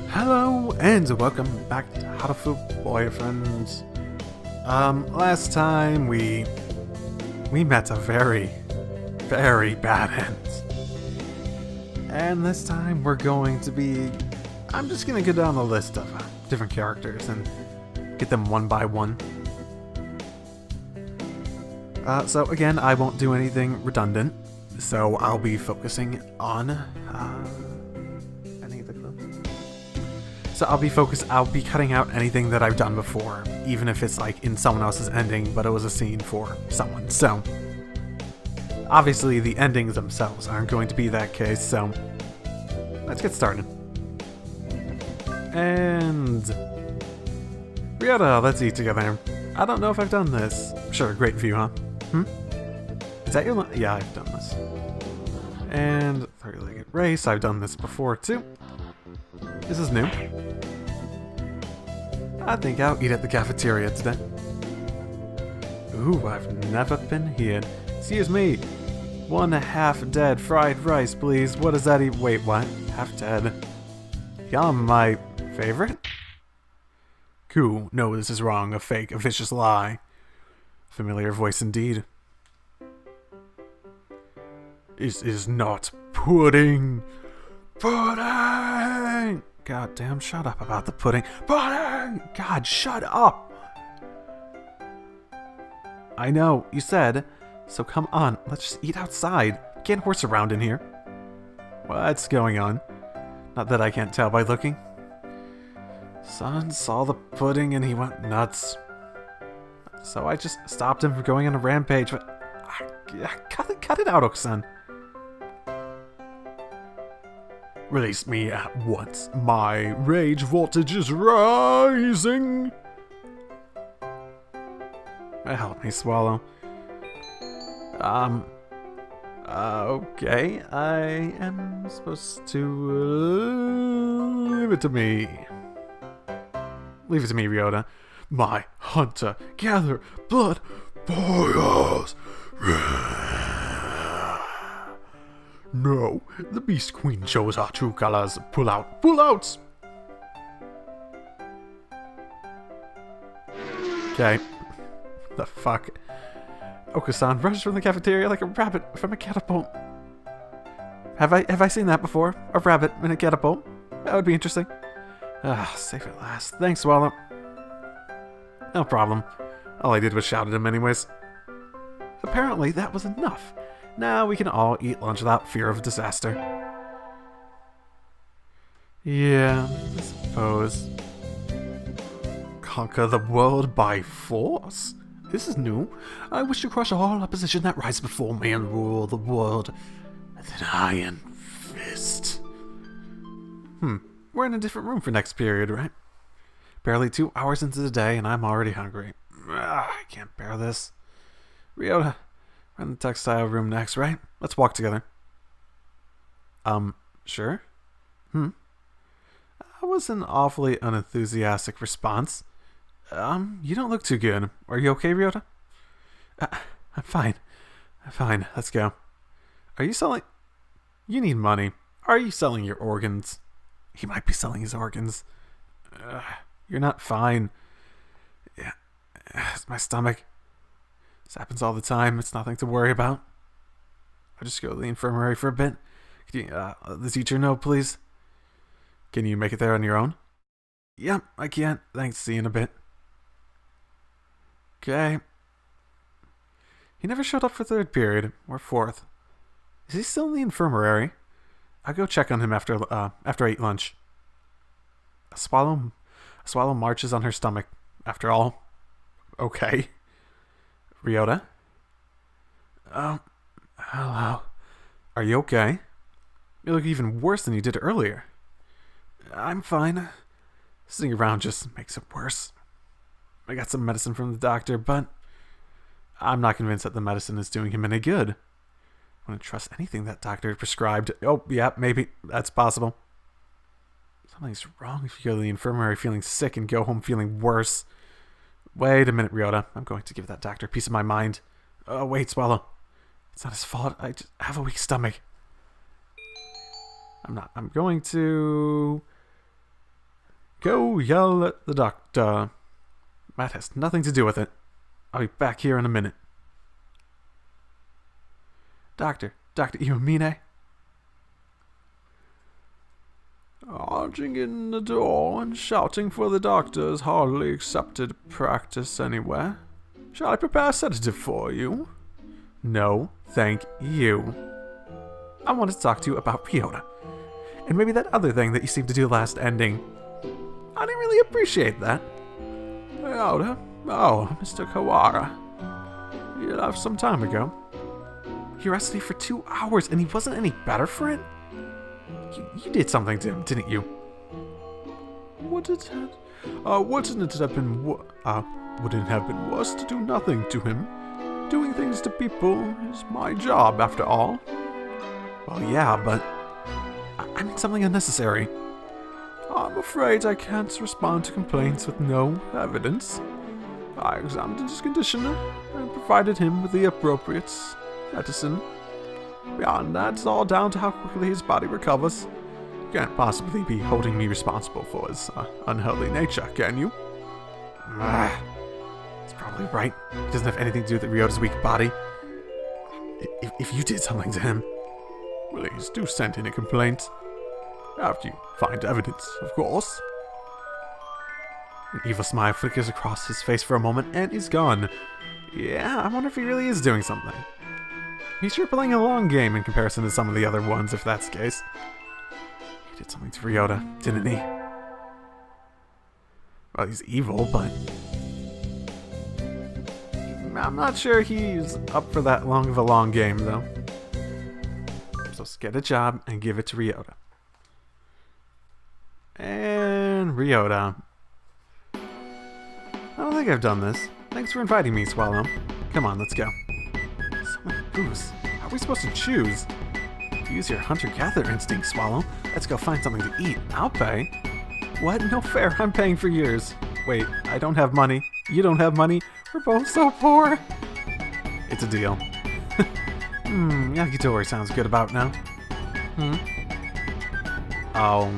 Hello and welcome back to Hatoful Boyfriend. Last time we met a very, very bad end. And this time we're going to be... I'm just going to go down the list of different characters and get them one by one. So again, I won't do anything redundant, so I'll be focusing on any of the clues. So I'll be cutting out anything that I've done before, even if it's like in someone else's ending, but it was a scene for someone. So obviously the endings themselves aren't going to be that case, so let's get started. And RYOUTA, let's eat together. I don't know if I've done this. Sure, great view, huh? Is that your line? Yeah, I've done this. And three-legged race, I've done this before too. This is new. I think I'll eat at the cafeteria today. Ooh, I've never been here. Excuse me. 1 half-dead fried rice, please. What does that eat? Wait, what? Half-dead. Yum, my favorite? Cool. No, this is wrong. A fake, a vicious lie. Familiar voice indeed. This is not pudding. Pudding! God damn, shut up about the pudding. Pudding! God, shut up! I know, you said, so come on, let's just eat outside. Can't horse around in here. What's going on? Not that I can't tell by looking. Son saw the pudding and he went nuts. So I just stopped him from going on a rampage, but... Cut it out, Okusan. Release me at once. My rage voltage is rising. Help me swallow. Okay. I am supposed to... leave it to me. Leave it to me, RYOUTA. My hunter, gather blood boils. No, the Beast Queen shows our true colors. Pull out, pull out! Okay. The fuck? Okusan rushes from the cafeteria like a rabbit from a catapult. Have I seen that before? A rabbit in a catapult? That would be interesting. Safe at last. Thanks, Swallow. No problem. All I did was shout at him anyways. Apparently that was enough. Now we can all eat lunch without fear of disaster. Yeah, I suppose. Conquer the world by force? This is new. I wish to crush all opposition that rises before me and rule the world with an iron fist. We're in a different room for next period, right? Barely 2 hours into the day and I'm already hungry. I can't bear this. RYOUTA, we're in the textile room next, right? Let's walk together. Sure? That was an awfully unenthusiastic response. You don't look too good. Are you okay, RYOUTA? I'm fine. I'm fine. Let's go. Are you selling... You need money. Are you selling your organs? He might be selling his organs. You're not fine. Yeah. It's my stomach. This happens all the time. It's nothing to worry about. I'll just go to the infirmary for a bit. Can you let the teacher know, please? Can you make it there on your own? Yep, I can. Thanks. See you in a bit. Okay. He never showed up for third period, or fourth. Is he still in the infirmary? I'll go check on him after I eat lunch. A swallow marches on her stomach. After all. Okay. RYOUTA? Oh, hello. Are you okay? You look even worse than you did earlier. I'm fine. Sitting around just makes it worse. I got some medicine from the doctor, but I'm not convinced that the medicine is doing him any good. I wouldn't trust anything that doctor prescribed. Oh, yeah, maybe. That's possible. Something's wrong if you go to the infirmary feeling sick and go home feeling worse. Wait a minute, RYOUTA. I'm going to give that doctor a piece of my mind. Oh, wait, Swallow. It's not his fault. I just have a weak stomach. I'm going to go yell at the doctor. That has nothing to do with it. I'll be back here in a minute. Doctor Iwamine? Arching in the door and shouting for the doctor is hardly accepted practice anywhere. Shall I prepare a sedative for you? No, thank you. I want to talk to you about RYOUTA. And maybe that other thing that you seemed to do last ending. I didn't really appreciate that. RYOUTA? Oh, Mr. Kawara. He left some time ago. He arrested you for 2 hours and he wasn't any better for it? You did something to him, didn't you? Wouldn't it have been worse to do nothing to him? Doing things to people is my job, after all. Well, yeah, but I mean something unnecessary. I'm afraid I can't respond to complaints with no evidence. I examined his condition and provided him with the appropriate medicine. Beyond that, it's all down to how quickly his body recovers. You can't possibly be holding me responsible for his unhealthy nature, can you? It's probably right. It doesn't have anything to do with RYOUTA's weak body. If you did something to him, please do send in a complaint. After you find evidence, of course. An evil smile flickers across his face for a moment and is gone. Yeah, I wonder if he really is doing something. He's sure playing a long game in comparison to some of the other ones, if that's the case. He did something to RYOUTA, didn't he? Well, he's evil, but I'm not sure he's up for that long of a long game, though. So let's get a job and give it to RYOUTA. And RYOUTA. I don't think I've done this. Thanks for inviting me, Swallow. Come on, let's go. So many booths. How are we supposed to choose? Use your hunter-gatherer instinct, Swallow. Let's go find something to eat. I'll pay. What? No fair. I'm paying for yours. Wait, I don't have money. You don't have money. We're both so poor. It's a deal. Yakitori sounds good about now. Oh,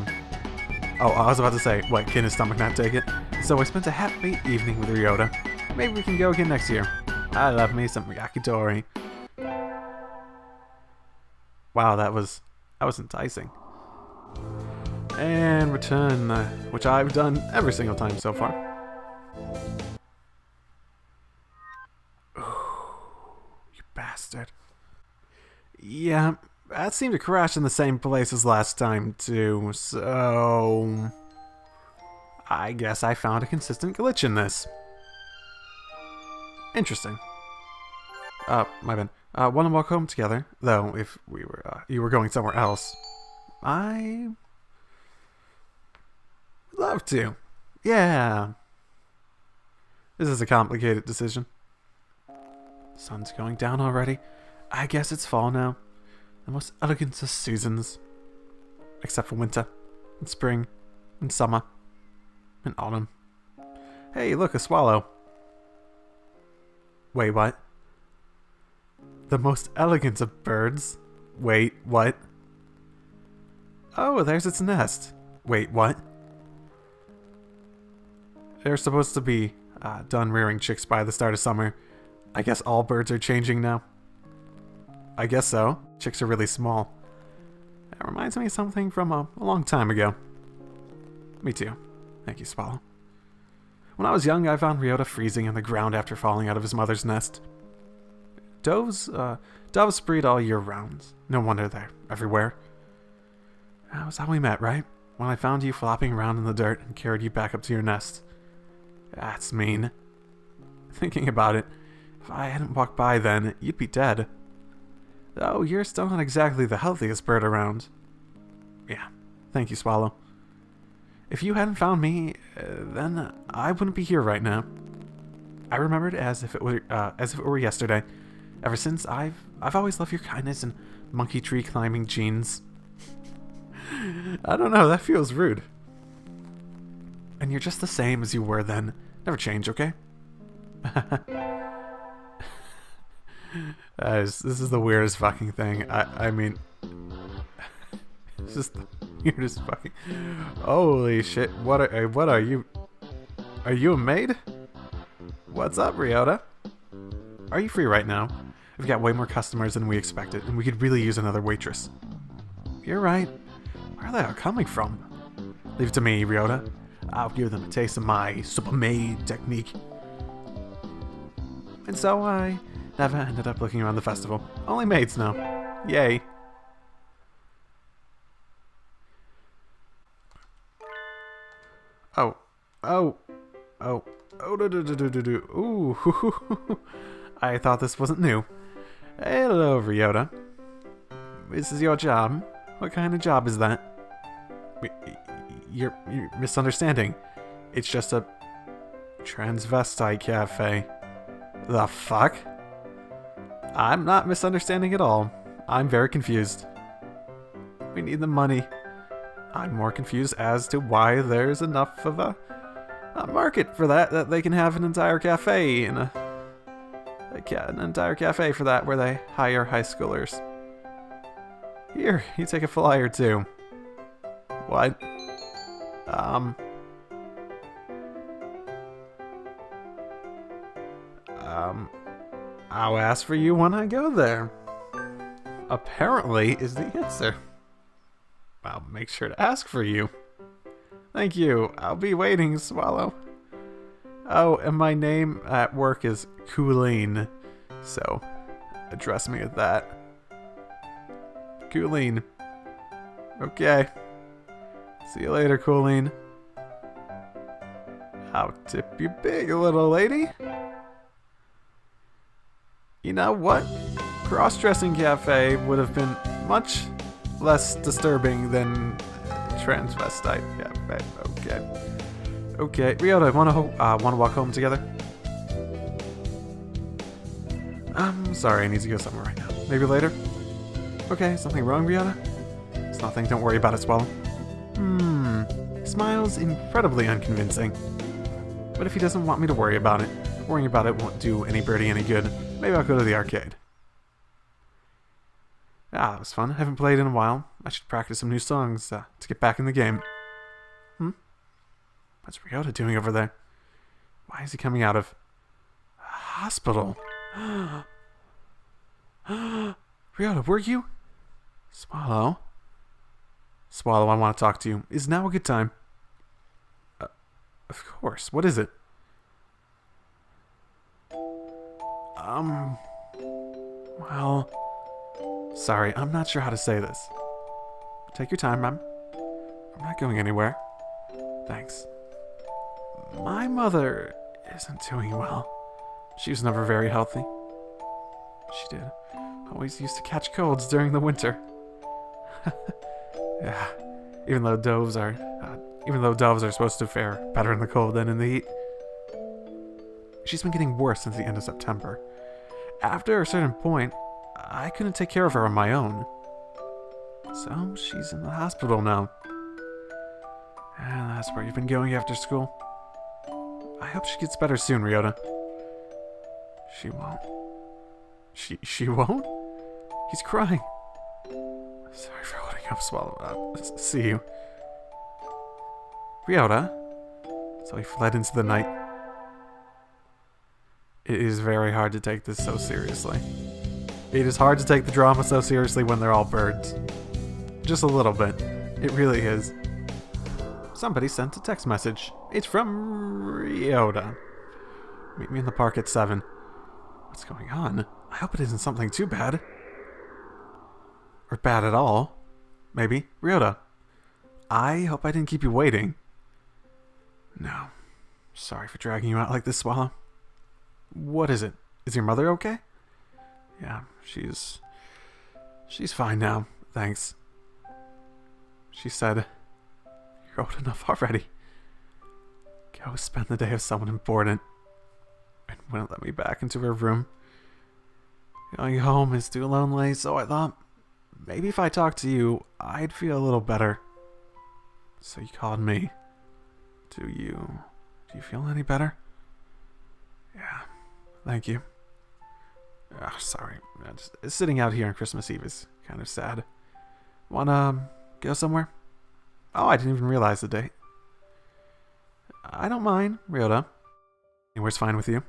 I was about to say, what, can his stomach not take it? So I spent a happy evening with RYOUTA. Maybe we can go again next year. I love me some yakitori. Wow, that was enticing. And return, which I've done every single time so far. You bastard. Yeah, that seemed to crash in the same place as last time too, so I guess I found a consistent glitch in this. Interesting. My bad. Wanna walk home together? Though, if you were going somewhere else, I would love to. Yeah. This is a complicated decision. Sun's going down already. I guess it's fall now. The most elegant of seasons. Except for winter, and spring, and summer, and autumn. Hey, look, a swallow. Wait, what? The most elegant of birds? Wait, what? Oh, there's its nest. Wait, what? They're supposed to be done rearing chicks by the start of summer. I guess all birds are changing now. I guess so. Chicks are really small. That reminds me of something from a long time ago. Me too. Thank you, Swallow. When I was young, I found RYOUTA freezing in the ground after falling out of his mother's nest. Doves breed all year round. No wonder they're everywhere. That was how we met, right? When I found you flopping around in the dirt and carried you back up to your nest. That's mean. Thinking about it, if I hadn't walked by then, you'd be dead. Though you're still not exactly the healthiest bird around. Yeah, thank you, Swallow. If you hadn't found me, then I wouldn't be here right now. I remember it as if it were yesterday. Ever since, I've always loved your kindness and monkey tree climbing genes. I don't know, that feels rude. And you're just the same as you were then. Never change, okay? This is the weirdest fucking thing. I mean, this is the weirdest fucking. Holy shit! What are you? Are you a maid? What's up, RYOUTA? Are you free right now? We've got way more customers than we expected, and we could really use another waitress. You're right. Where are they all coming from? Leave it to me, RYOUTA. I'll give them a taste of my super maid technique. And so I never ended up looking around the festival. Only maids now. Yay. Oh. Ooh. I thought this wasn't new. Hello, RYOUTA. This is your job. What kind of job is that? You're misunderstanding. It's just a transvestite cafe. The fuck? I'm not misunderstanding at all. I'm very confused. We need the money. I'm more confused as to why there's enough of a market for that they can have an entire cafe in an entire cafe for that where they hire high schoolers. Here, you take a flyer too. What? I'll ask for you when I go there. Apparently is the answer. I'll make sure to ask for you. Thank you. I'll be waiting, Swallow. Oh, and my name at work is Colleen, so address me as that. Colleen. Okay. See you later, Colleen. I'll tip you big, little lady. You know what? Cross-dressing cafe would have been much less disturbing than transvestite cafe. Okay. RYOUTA, wanna walk home together? I'm sorry, I need to go somewhere right now. Maybe later? Okay, something wrong, RYOUTA? It's nothing, don't worry about it, Swallow. Smile's incredibly unconvincing. But if he doesn't want me to worry about it, worrying about it won't do any birdie any good. Maybe I'll go to the arcade. Ah, that was fun. I haven't played in a while. I should practice some new songs to get back in the game. What's RYOUTA doing over there? Why is he coming out of a hospital? RYOUTA, were you? Swallow, I want to talk to you. Is now a good time? Of course. What is it? Well, sorry, I'm not sure how to say this. Take your time, I'm not going anywhere. Thanks. My mother isn't doing well. She was never very healthy. She did. Always used to catch colds during the winter. Yeah, even though doves are supposed to fare better in the cold than in the heat. She's been getting worse since the end of September. After a certain point, I couldn't take care of her on my own. So she's in the hospital now. And that's where you've been going after school. I hope she gets better soon, RYOUTA. She won't. She won't? He's crying. Sorry for holding up, Swallow. See you. RYOUTA. So he fled into the night. It is very hard to take this so seriously. It is hard to take the drama so seriously when they're all birds. Just a little bit. It really is. Somebody sent a text message. It's from RYOUTA. Meet me in the park at 7. What's going on? I hope it isn't something too bad. Or bad at all. Maybe. RYOUTA. I hope I didn't keep you waiting. No. Sorry for dragging you out like this, Swallow. What is it? Is your mother okay? Yeah, she's fine now. Thanks. She said, "You're old enough already. Go spend the day with someone important." And wouldn't let me back into her room. Going home is too lonely, so I thought, maybe if I talked to you, I'd feel a little better. So you called me. Do you feel any better? Yeah, thank you. Ah, sorry. Just sitting out here on Christmas Eve is kind of sad. Wanna go somewhere? Oh, I didn't even realize the date. I don't mind, Ryota. Anywhere's fine with you.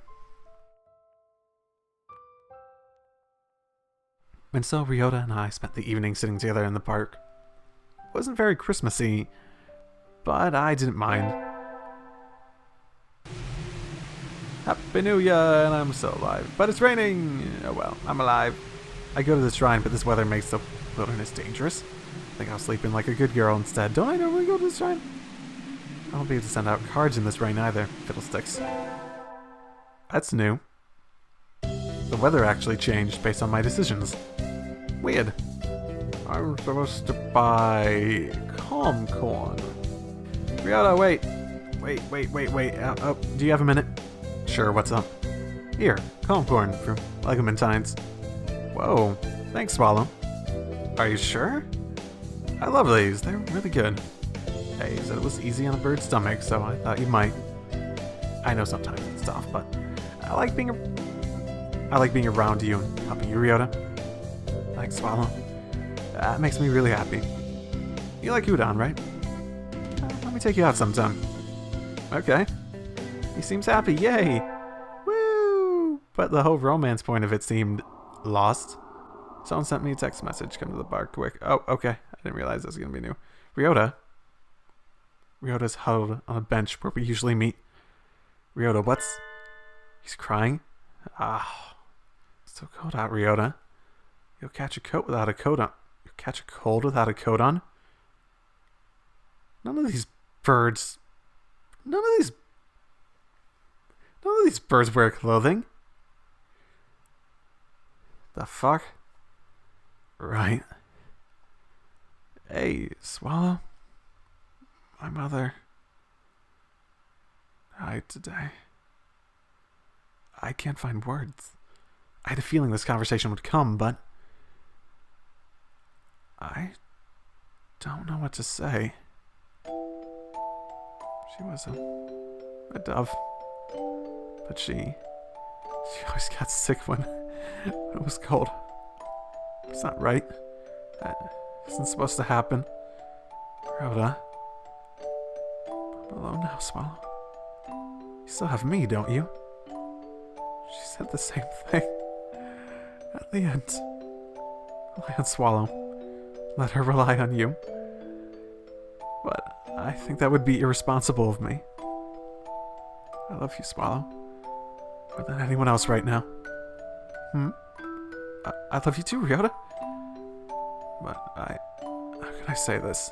And so Ryota and I spent the evening sitting together in the park. It wasn't very Christmassy, but I didn't mind. Happy New Year, and I'm still alive. But it's raining! Oh well, I'm alive. I go to the shrine, but this weather makes the wilderness dangerous. I think I'll sleep in like a good girl instead. Don't I normally go to the shrine? I won't be able to send out cards in this rain either, fiddlesticks. That's new. The weather actually changed based on my decisions. Weird. I'm supposed to buy calm corn. Ryota, wait. Wait. Oh, do you have a minute? Sure, what's up? Here, calm corn from Legomentines. Whoa, thanks, Swallow. Are you sure? I love these, they're really good. Hey, you said it was easy on a bird's stomach, so I thought you might. I know sometimes it's tough, but I like being around you and helping you, Ryota. Thanks, Swallow. That makes me really happy. You like udon, right? Let me take you out sometime. Okay. He seems happy, yay! Woo! But the whole romance point of it seemed lost. Someone sent me a text message. Come to the bar quick. Oh, okay. I didn't realize that was going to be new. Ryota. Ryota's huddled on a bench where we usually meet. Ryota, what's... He's crying? Ah. It's so cold out, Ryota. You'll catch a coat without a coat on. You'll catch a cold without a coat on? None of these birds wear clothing. The fuck? Right. Hey, Swallow. My mother died today. I can't find words. I had a feeling this conversation would come, but I don't know what to say. She was a dove. But she always got sick when it was cold. It's not right. That isn't supposed to happen. Rhoda. I'm alone now, Swallow. You still have me, don't you? She said the same thing. At the end. Rely on Swallow. Let her rely on you. But I think that would be irresponsible of me. I love you, Swallow. More than anyone else right now. I love you too, Ryota. But how can I say this?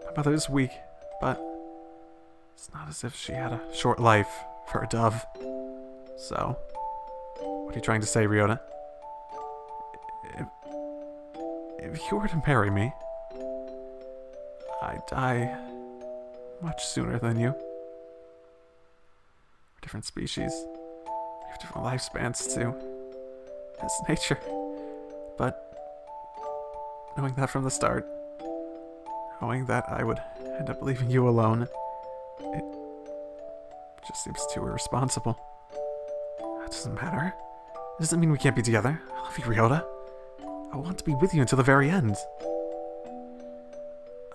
My mother is weak, but it's not as if she had a short life for a dove. So, what are you trying to say, Ryota? If you were to marry me, I'd die much sooner than you. We're different species. We have different lifespans too. That's nature. But knowing that from the start, knowing that I would end up leaving you alone, it just seems too irresponsible. That doesn't matter. It doesn't mean we can't be together. I love you, Ryota. I want to be with you until the very end.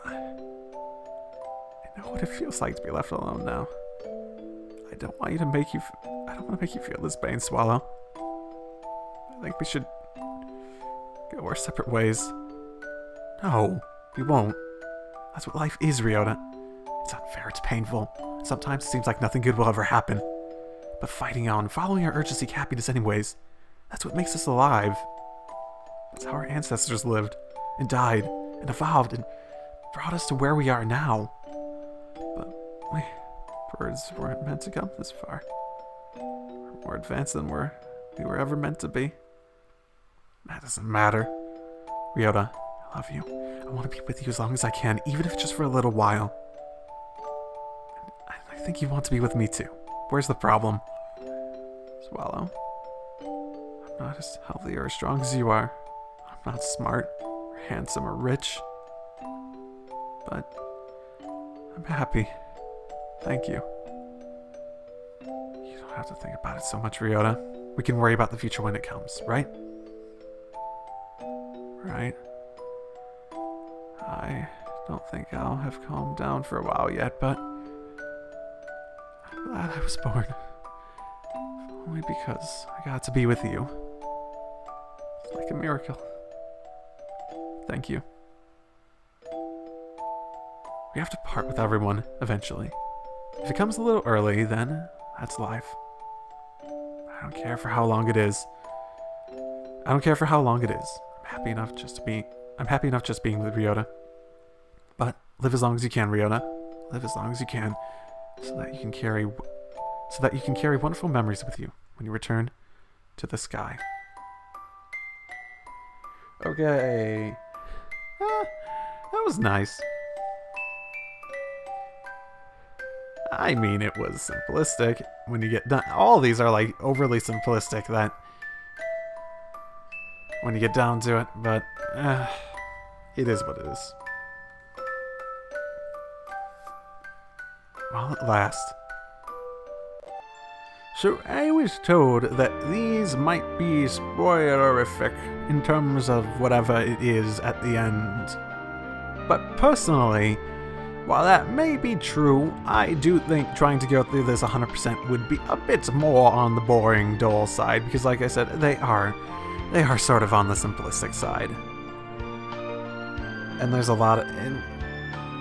I know what it feels like to be left alone now. I don't want to make you feel this pain, Swallow. I think we should go our separate ways. No, we won't. That's what life is, Ryota. It's unfair, it's painful. Sometimes it seems like nothing good will ever happen. But fighting on, following our urge to seek happiness anyways, that's what makes us alive. That's how our ancestors lived, and died, and evolved, and brought us to where we are now. But we birds weren't meant to come this far. We're more advanced than we were ever meant to be. That doesn't matter. Ryota, I love you. I want to be with you as long as I can, even if it's just for a little while. And I think you want to be with me too. Where's the problem? Swallow. I'm not as healthy or as strong as you are. I'm not smart, or handsome, or rich. But I'm happy. Thank you. You don't have to think about it so much, Ryota. We can worry about the future when it comes, right? Right. I don't think I'll have calmed down for a while yet, but I'm glad I was born. Only because I got to be with you. It's like a miracle. Thank you. We have to part with everyone eventually. If it comes a little early, then that's life. I don't care for how long it is. I'm happy enough just being with RYOUTA. But live as long as you can, RYOUTA. Live as long as you can, so that you can carry wonderful memories with you when you return to the sky. Okay. That was nice. I mean, it was simplistic when you get done. All of these are like overly simplistic that when you get down to it, but it is what it is. Well, at last. So I was told that these might be spoilerific in terms of whatever it is at the end. But personally, while that may be true, I do think trying to go through this 100% would be a bit more on the boring, dull side, because like I said, they are sort of on the simplistic side. And there's a lot of... And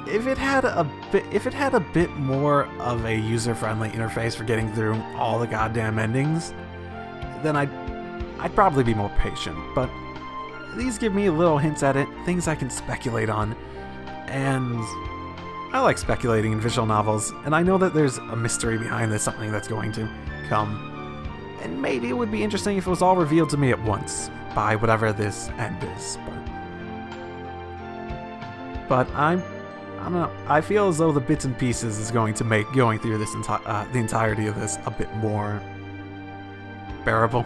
if it had a bit more of a user-friendly interface for getting through all the goddamn endings, then I'd probably be more patient. But these give me little hints at it, things I can speculate on, and I like speculating in visual novels, and I know that there's a mystery behind this, something that's going to come. And maybe it would be interesting if it was all revealed to me at once, by whatever this end is. But I don't know. I feel as though the bits and pieces is going to make going through this the entirety of this a bit more bearable.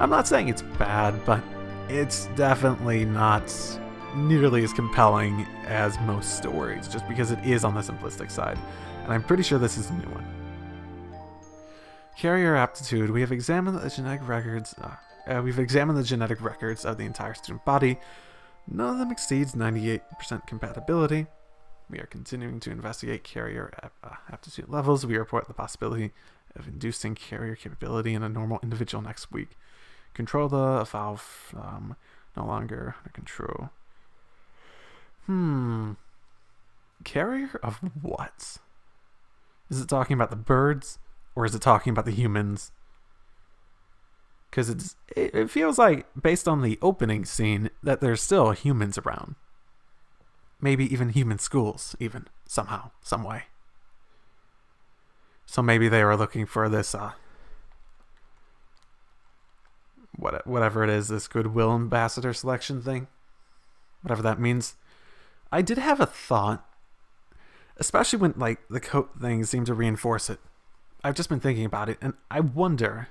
I'm not saying it's bad, but it's definitely not nearly as compelling as most stories, just because it is on the simplistic side. And I'm pretty sure this is a new one. Carrier aptitude. We have examined the genetic records. Genetic records of the entire student body. None of them exceeds 98% compatibility. We are continuing to investigate carrier aptitude levels. We report the possibility of inducing carrier capability in a normal individual next week. Control the valve no longer under control. Carrier of what? Is it talking about the birds, or is it talking about the humans? Because it feels like, based on the opening scene, that there's still humans around. Maybe even human schools, even, somehow, some way. So maybe they were looking for this, whatever it is, this goodwill ambassador selection thing. Whatever that means. I did have a thought, especially when, like, the coat thing seemed to reinforce it. I've just been thinking about it, and I wonder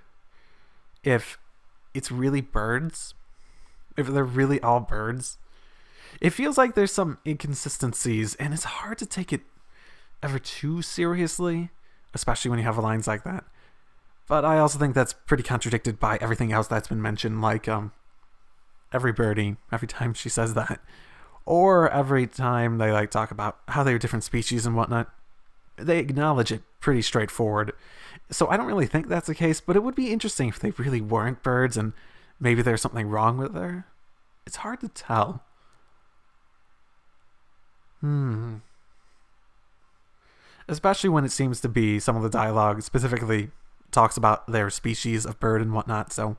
if it's really birds, if they're really all birds. It feels like there's some inconsistencies, and it's hard to take it ever too seriously, especially when you have lines like that. But I also think that's pretty contradicted by everything else that's been mentioned, like every birdie, every time she says that, or every time they like talk about how they're different species and whatnot. They acknowledge it pretty straightforward. So I don't really think that's the case, but it would be interesting if they really weren't birds and maybe there's something wrong with her. It's hard to tell. Especially when it seems to be some of the dialogue specifically talks about their species of bird and whatnot, so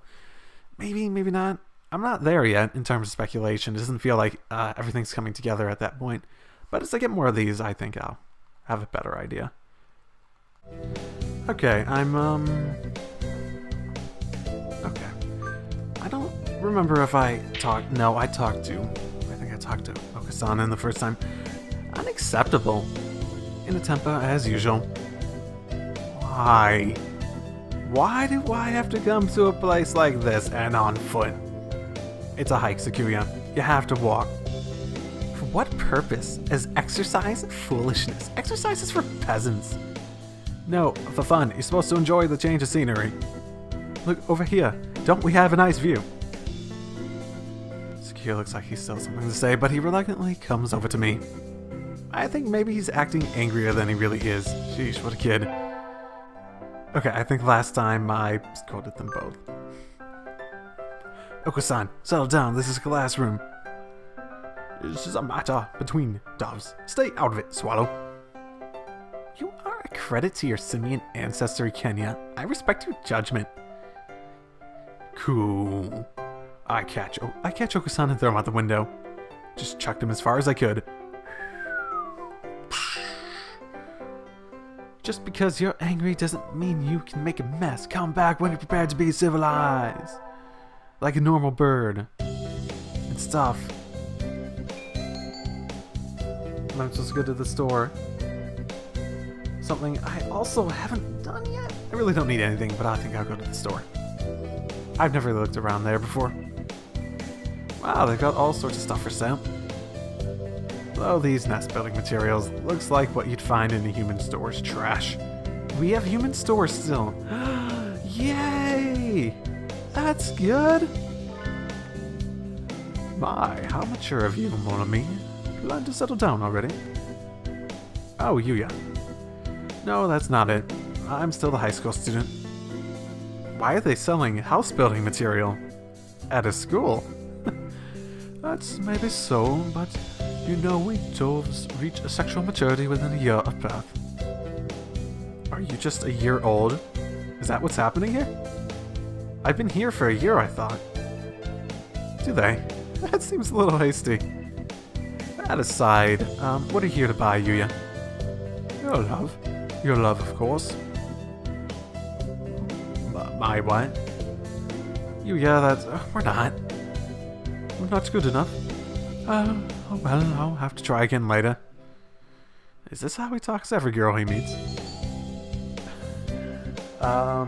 maybe not. I'm not there yet in terms of speculation. It doesn't feel like everything's coming together at that point. But as I get more of these, I think I'll have a better idea. Okay, okay. I don't remember if I talked... No, I talked to Okasan the first time. Unacceptable. In a tempo, as usual. Why? Why do I have to come to a place like this and on foot? It's a hike, Sakuya. You have to walk. For what purpose? As exercise? Foolishness. Exercise is for peasants. No, for fun. You're supposed to enjoy the change of scenery. look over here. Don't we have a nice view? Sakuya looks like he's still something to say, but he reluctantly comes over to me. I think maybe he's acting angrier than he really is. Sheesh, what a kid. Okay, I think last time I scolded them both. Oko-san, settle down. This is a classroom. This is a matter between doves. Stay out of it, Swallow. You are a credit to your simian ancestry, Kenya. I respect your judgment. Cool. I catch Oko-san and throw him out the window. Just chucked him as far as I could. Just because you're angry doesn't mean you can make a mess. Come back when you're prepared to be civilized. Like a normal bird. And stuff. I'm supposed to go to the store. Something I also haven't done yet. I really don't need anything, but I think I'll go to the store. I've never looked around there before. Wow, they've got all sorts of stuff for sale. Oh, these nest building materials. Looks like what you'd find in a human store's trash. We have human stores still. Yay! That's good. My, how mature of you, mon ami. Plan to settle down already? Oh, Yuya. No, that's not it. I'm still the high school student. Why are they selling house building material? At a school? That's maybe so, but you know we dwarves reach a sexual maturity within a year of birth. Are you just a year old? Is that what's happening here? I've been here for a year, I thought. Do they? That seems a little hasty. That aside, what are you here to buy, Yuya? Your love. Your love, of course. My what? Yuya, that's... we're not. We're not good enough. Oh well, I'll have to try again later. Is this how he talks to every girl he meets? I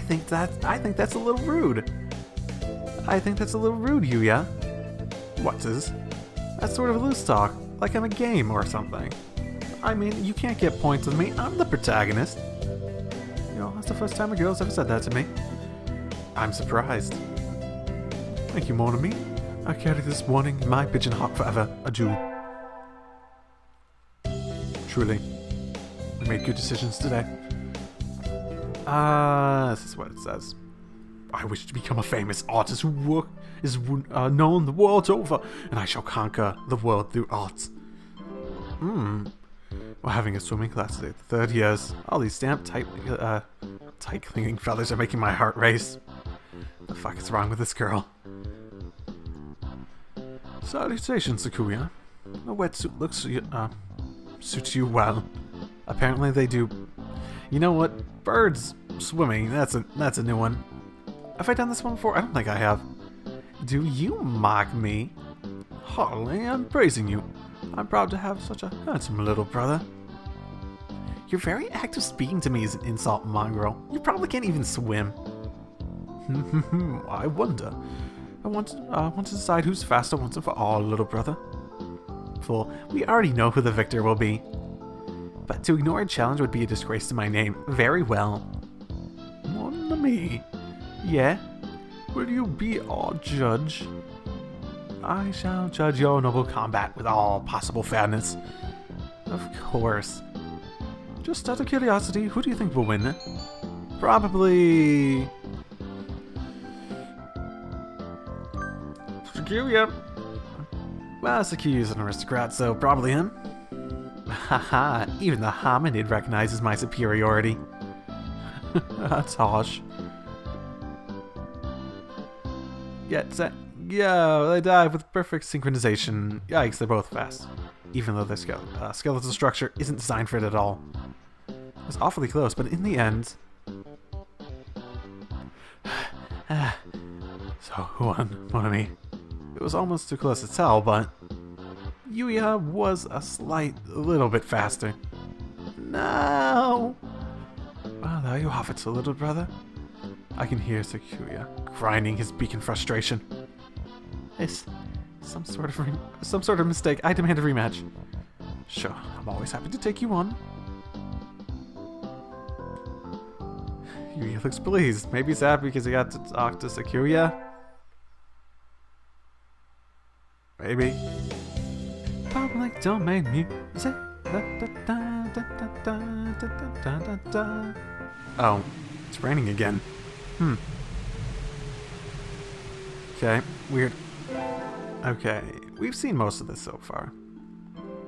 think that's a little rude. I think that's a little rude, Yuya. What is? That's sort of loose talk, like I'm a game or something. I mean, you can't get points with me. I'm the protagonist. You know, that's the first time a girl's ever said that to me. I'm surprised. Thank you, mon ami. I carry this warning in my pigeon heart forever. Adieu. Truly, we made good decisions today. This is what it says. I wish to become a famous artist whose work is known the world over, and I shall conquer the world through art. We're having a swimming class today, the third years. All these damn tight-clinging feathers are making my heart race. The fuck is wrong with this girl? Salutations, Sakuya. The wetsuit looks suits you well. Apparently they do. You know what? Birds swimming. That's a new one. Have I done this one before? I don't think I have. Do you mock me? Hardly. I'm praising you. I'm proud to have such a handsome little brother. Your very act of speaking to me is an insult, mongrel. You probably can't even swim. I wonder. I want to decide who's faster once and for all, little brother. Fool, we already know who the victor will be. But to ignore a challenge would be a disgrace to my name. Very well. Mon ami. Yeah? Will you be our judge? I shall judge your noble combat with all possible fairness. Of course. Just out of curiosity, who do you think will win? Probably... Sakuya. Well, Sakuya's an aristocrat, so probably him. Haha, even the hominid recognizes my superiority. That's harsh. Yo, they dive with perfect synchronization. Yikes, they're both fast. Even though their skeletal structure isn't designed for it at all. It was awfully close, but in the end... So, who won? Mon ami? It was almost too close to tell, but... Yuya was a little bit faster. No! Well, there you have it, little brother. I can hear Sakuya grinding his beak in frustration. It's some sort of mistake. I demand a rematch. Sure, I'm always happy to take you on. He looks pleased. Maybe he's happy because he got to talk to Sakuya? Maybe. Public domain music. Oh, it's raining again. Okay, weird. Okay, we've seen most of this so far.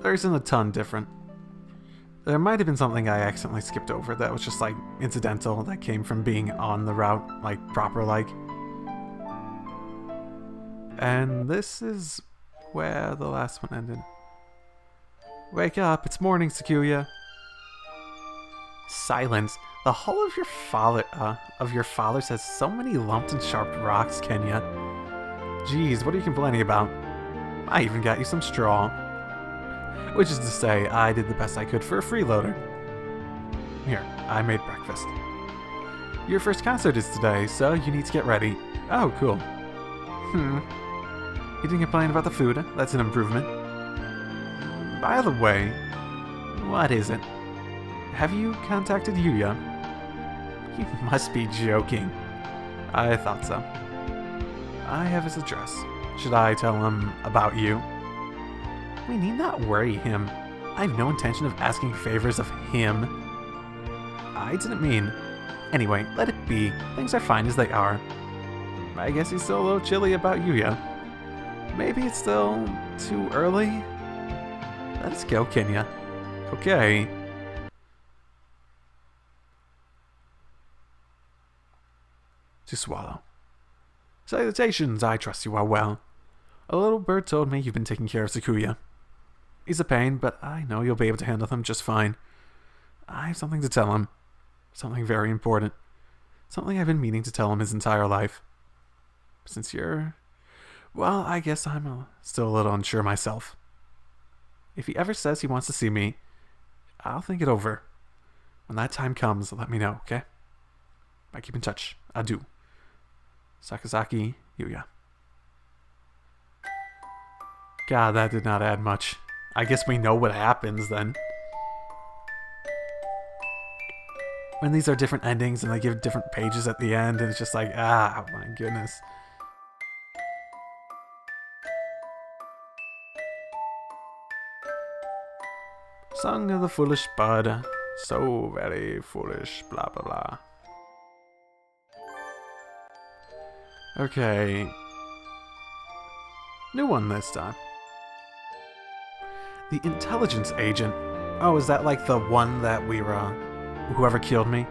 There isn't a ton different. There might have been something I accidentally skipped over that was just like incidental that came from being on the route, like proper like. And this is where the last one ended. Wake up, it's morning, Sakuya. Silence. The hull of your father's has so many lumped and sharp rocks, Kenya. Jeez, what are you complaining about? I even got you some straw. Which is to say, I did the best I could for a freeloader. Here, I made breakfast. Your first concert is today, so you need to get ready. Oh, cool. You didn't complain about the food. That's an improvement. By the way, what is it? Have you contacted Yuya? You must be joking. I thought so. I have his address. Should I tell him about you? We need not worry him. I have no intention of asking favors of him. I didn't mean. Anyway, let it be. Things are fine as they are. I guess he's still a little chilly about Yuya. Maybe it's still too early? Let's go, Kenya. Okay. To swallow. Salutations, I trust you are well. A little bird told me you've been taking care of Sakuya. He's a pain, but I know you'll be able to handle him just fine. I have something to tell him. Something very important. Something I've been meaning to tell him his entire life. Since you're... Well, I guess I'm still a little unsure myself. If he ever says he wants to see me, I'll think it over. When that time comes, let me know, okay? I keep in touch. Adieu. Sakazaki Yuya. God, that did not add much. I guess we know what happens then. When these are different endings and they give different pages at the end, and it's just like, ah, my goodness. Song of the Foolish Bud. So very foolish, blah blah blah. Okay. New one this time. The intelligence agent. Oh, is that like the one that we were, whoever killed me?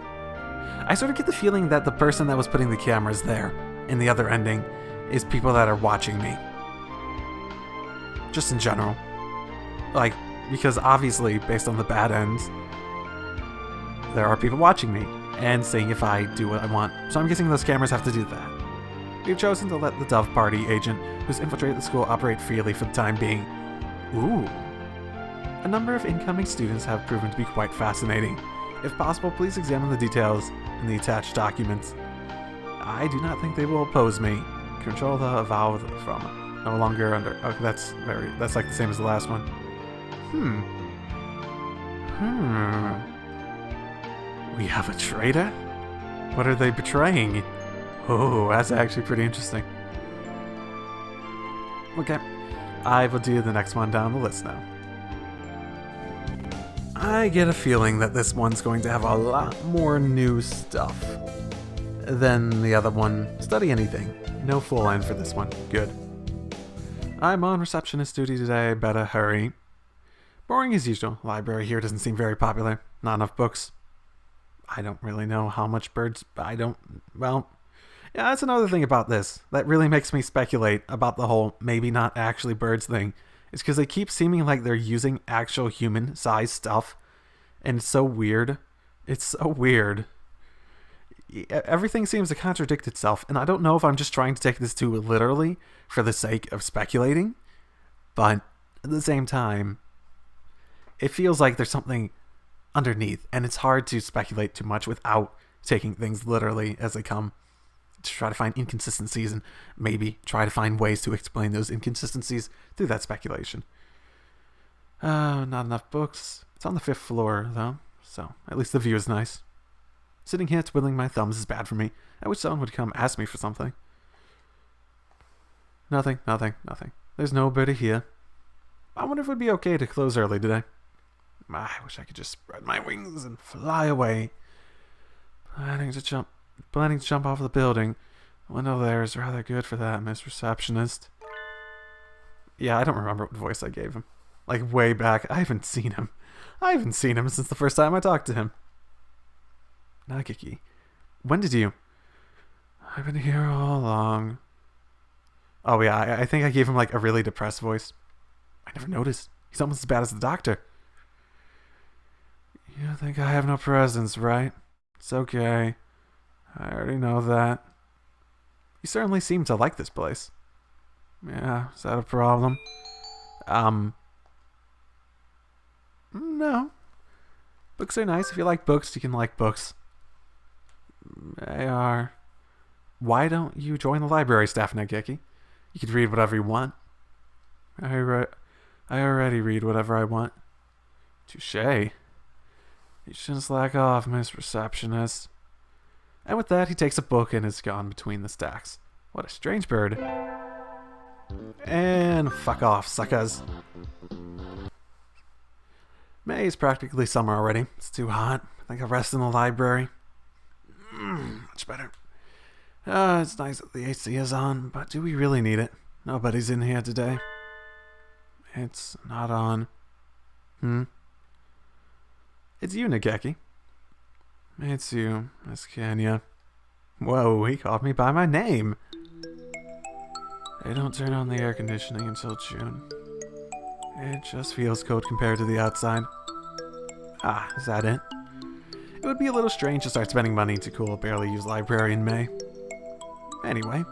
I sort of get the feeling that the person that was putting the cameras there in the other ending is people that are watching me. Just in general. Like, because obviously, based on the bad ends, there are people watching me and seeing if I do what I want. So I'm guessing those cameras have to do that. We've chosen to let the Dove Party agent who's infiltrated the school operate freely for the time being. Ooh. A number of incoming students have proven to be quite fascinating. If possible, please examine the details in the attached documents. I do not think they will oppose me. Control the avowal from no longer under... Okay, that's like the same as the last one. We have a traitor? What are they betraying? Oh, that's actually pretty interesting. Okay, I will do the next one down the list now. I get a feeling that this one's going to have a lot more new stuff than the other one. Study anything. No full end for this one. Good. I'm on receptionist duty today. Better hurry. Boring as usual. Library here doesn't seem very popular. Not enough books. I don't really know how much birds... Well... Yeah, that's another thing about this that really makes me speculate about the whole maybe not actually birds thing. It's because they keep seeming like they're using actual human-sized stuff. And it's so weird. It's so weird. Everything seems to contradict itself. And I don't know if I'm just trying to take this too literally for the sake of speculating. But at the same time, it feels like there's something underneath. And it's hard to speculate too much without taking things literally as they come. To try to find inconsistencies and maybe try to find ways to explain those inconsistencies through that speculation. Not enough books. It's on the 5th floor, though, so at least the view is nice. Sitting here twiddling my thumbs is bad for me. I wish someone would come ask me for something. Nothing. There's nobody here. I wonder if it would be okay to close early today. I wish I could just spread my wings and fly away. Planning to jump off the building. Window there is rather good for that, Miss Receptionist. Yeah, I don't remember what voice I gave him. Like, way back. I haven't seen him since the first time I talked to him. Nageki. When did you... I've been here all along. Oh, yeah, I think I gave him, like, a really depressed voice. I never noticed. He's almost as bad as the doctor. You think I have no presence, right? It's okay. I already know that. You certainly seem to like this place. Yeah, is that a problem? No. Books are nice. If you like books, you can like books. They are. Why don't you join the library staff, Nageki? You could read whatever you want. I already read whatever I want. Touché. You shouldn't slack off, Miss Receptionist. And with that, he takes a book and is gone between the stacks. What a strange bird. And fuck off, suckers. May is practically summer already. It's too hot. I think I'll rest in the library. Much better. It's nice that the AC is on, but do we really need it? Nobody's in here today. It's not on. It's you, Nageki. It's you, Miss Kenya. Whoa, he called me by my name. They don't turn on the air conditioning until June. It just feels cold compared to the outside. Ah, is that it? It would be a little strange to start spending money to cool a barely used library in May. Anyway,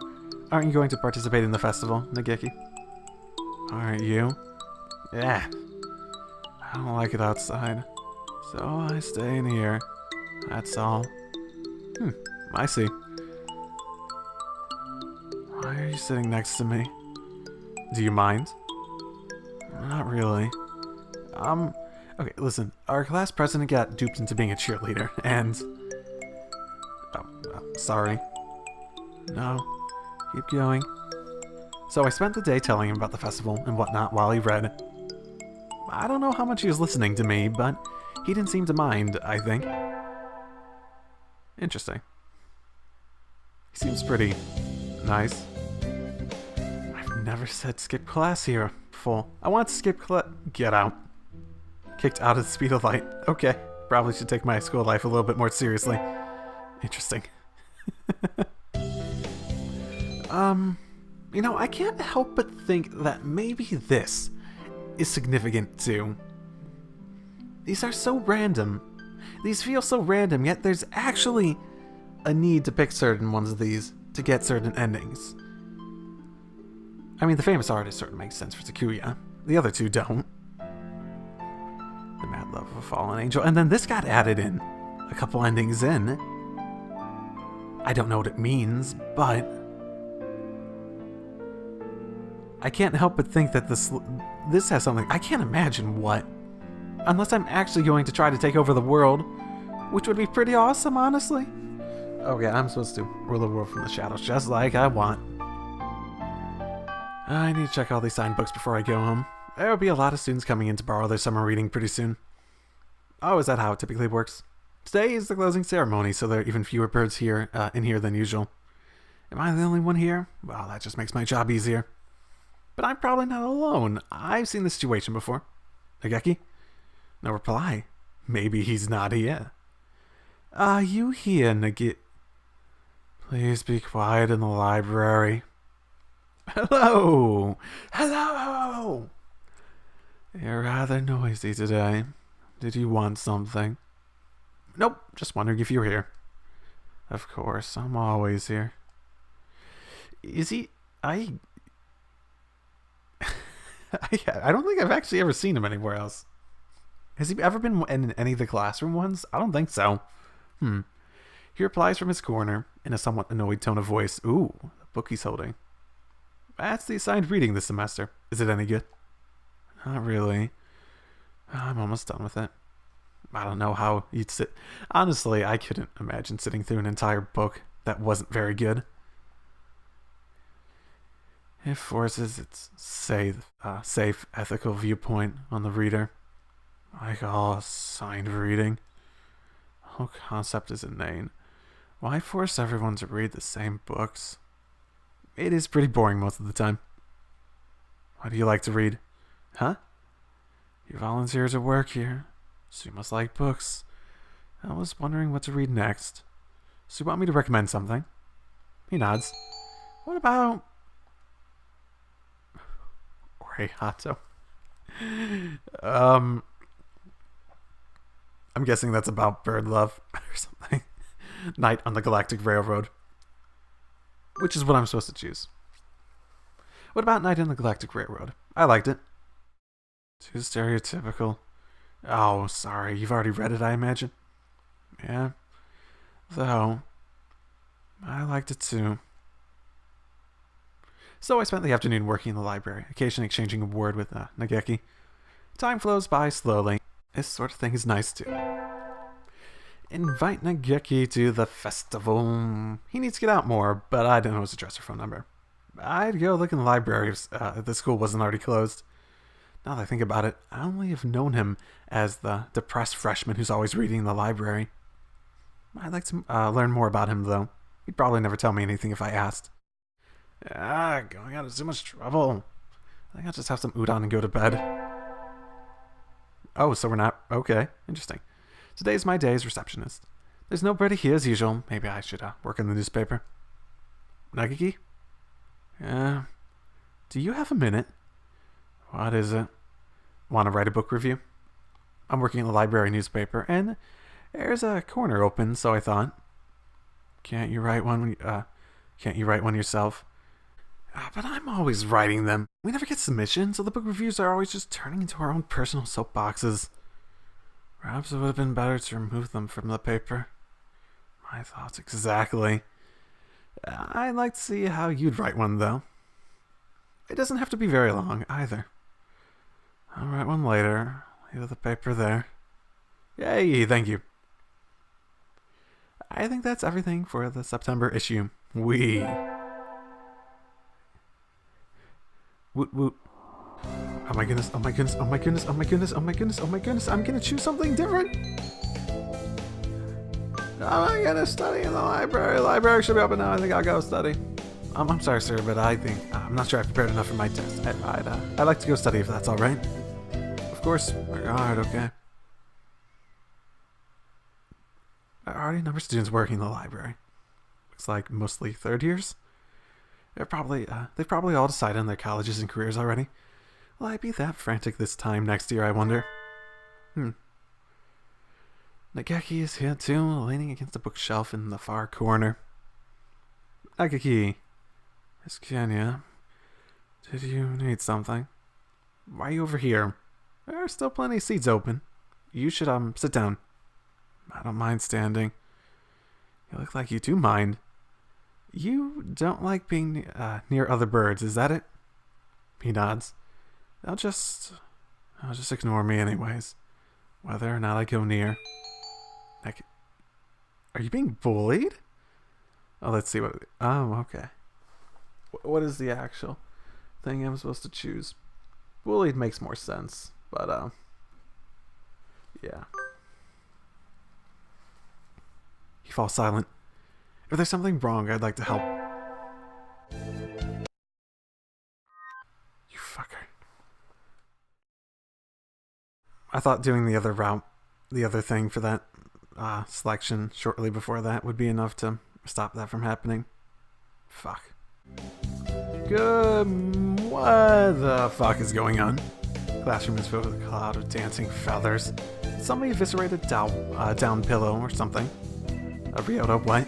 aren't you going to participate in the festival, Nageki? Aren't you? Yeah. I don't like it outside, so I stay in here. That's all. I see. Why are you sitting next to me? Do you mind? Not really. Okay, listen. Our class president got duped into being a cheerleader, and... sorry. No. Keep going. So I spent the day telling him about the festival and whatnot while he read. I don't know how much he was listening to me, but he didn't seem to mind, I think. Interesting. He seems pretty nice. I've never said skip class here before. I want to skip class. Get out. Kicked out of the speed of light. Okay. Probably should take my school life a little bit more seriously. Interesting. You know, I can't help but think that maybe this is significant too. These are so random. These feel so random, yet there's actually a need to pick certain ones of these to get certain endings. I mean, the famous artist sort of makes sense for Sakuya. The other two don't. The Mad Love of a Fallen Angel. And then this got added in a couple endings in. I don't know what it means, but I can't help but think that this has something. I can't imagine what. Unless I'm actually going to try to take over the world, which would be pretty awesome, honestly. Okay, I'm supposed to rule the world from the shadows just like I want. I need to check all these signed books before I go home. There will be a lot of students coming in to borrow their summer reading pretty soon. Oh, is that how it typically works? Today is the closing ceremony, so there are even fewer birds here in here than usual. Am I the only one here? Well, that just makes my job easier. But I'm probably not alone. I've seen this situation before. Nageki? No reply. Maybe he's not here. Are you here, Nageki? Please be quiet in the library. Hello! Hello! You're rather noisy today. Did you want something? Nope, just wondering if you're here. Of course, I'm always here. Is he... I don't think I've actually ever seen him anywhere else. Has he ever been in any of the classroom ones? I don't think so. He replies from his corner in a somewhat annoyed tone of voice. Ooh, the book he's holding. That's the assigned reading this semester. Is it any good? Not really. I'm almost done with it. I don't know how you'd sit. Honestly, I couldn't imagine sitting through an entire book that wasn't very good. It forces its safe, ethical viewpoint on the reader. Like all signed reading. The whole concept is inane. Why force everyone to read the same books? It is pretty boring most of the time. What do you like to read? Huh? You volunteer to work here, so you must like books. I was wondering what to read next. So you want me to recommend something? He nods. What about... RYOUTA. I'm guessing that's about bird love or something. Night on the Galactic Railroad. Which is what I'm supposed to choose. What about Night on the Galactic Railroad? I liked it. Too stereotypical. Oh, sorry. You've already read it, I imagine. Yeah. Though, I liked it too. So I spent the afternoon working in the library, occasionally exchanging a word with NAGEKI. Time flows by slowly. This sort of thing is nice too. Invite NAGEKI to the festival. He needs to get out more, but I don't know his address or phone number. I'd go look in the library if the school wasn't already closed. Now that I think about it, I only have known him as the depressed freshman who's always reading in the library. I'd like to learn more about him, though. He'd probably never tell me anything if I asked. Going out is too much trouble. I think I'll just have some udon and go to bed. Oh, so we're not... Okay, interesting. Today's my day as receptionist. There's nobody here as usual. Maybe I should work in the newspaper. NAGEKI? Yeah. Do you have a minute? What is it? Want to write a book review? I'm working in the library newspaper, and there's a corner open, so I thought. Can't you write one yourself? But I'm always writing them. We never get submissions, so the book reviews are always just turning into our own personal soapboxes. Perhaps it would have been better to remove them from the paper. My thoughts exactly. I'd like to see how you'd write one, though. It doesn't have to be very long, either. I'll write one later. Leave the paper there. Yay, thank you. I think that's everything for the September issue. Woot woot. Oh my goodness, oh my goodness, oh my goodness, oh my goodness, oh my goodness, oh my goodness, I'm gonna choose something different! I'm gonna study in the library. The library should be open now. I think I'll go study. I'm sorry, sir, but I think I'm not sure I prepared enough for my test. I'd like to go study if that's all right. Of course. Alright, okay. There are already a number of students working in the library. Looks like mostly third years. They've probably all decided on their colleges and careers already. Will I be that frantic this time next year, I wonder? NAGEKI is here too, leaning against a bookshelf in the far corner. NAGEKI. Miss Kenya. Did you need something? Why are you over here? There are still plenty of seats open. You should, sit down. I don't mind standing. You look like you do mind. You don't like being near other birds, is that it? He nods. They'll just ignore me anyways, whether or not I go near. Are you being bullied? Oh, let's see what... Oh, okay. What is the actual thing I'm supposed to choose? Bullied makes more sense, but, yeah. He falls silent. If there's something wrong, I'd like to help. You fucker. I thought doing the other thing for that selection shortly before that would be enough to stop that from happening. Fuck. What the fuck is going on? The classroom is filled with a cloud of dancing feathers. Somebody eviscerated a down pillow or something. A RYOUTA what?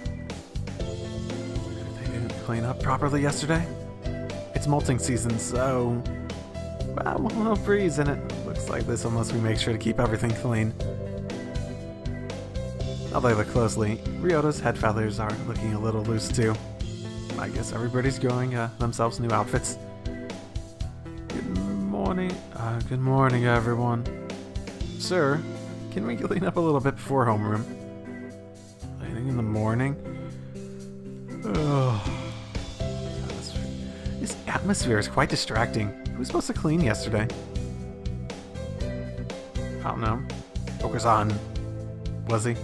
They didn't clean up properly yesterday? It's molting season, so... well, we'll freeze in it. Looks like this unless we make sure to keep everything clean. Now they look closely. RYOUTA's head feathers are looking a little loose too. I guess everybody's growing themselves new outfits. Good morning everyone. Sir, Can we clean up a little bit before homeroom? Cleaning in the morning? Oh. This atmosphere is quite distracting. Who was supposed to clean yesterday? I don't know. Focus on. Was he?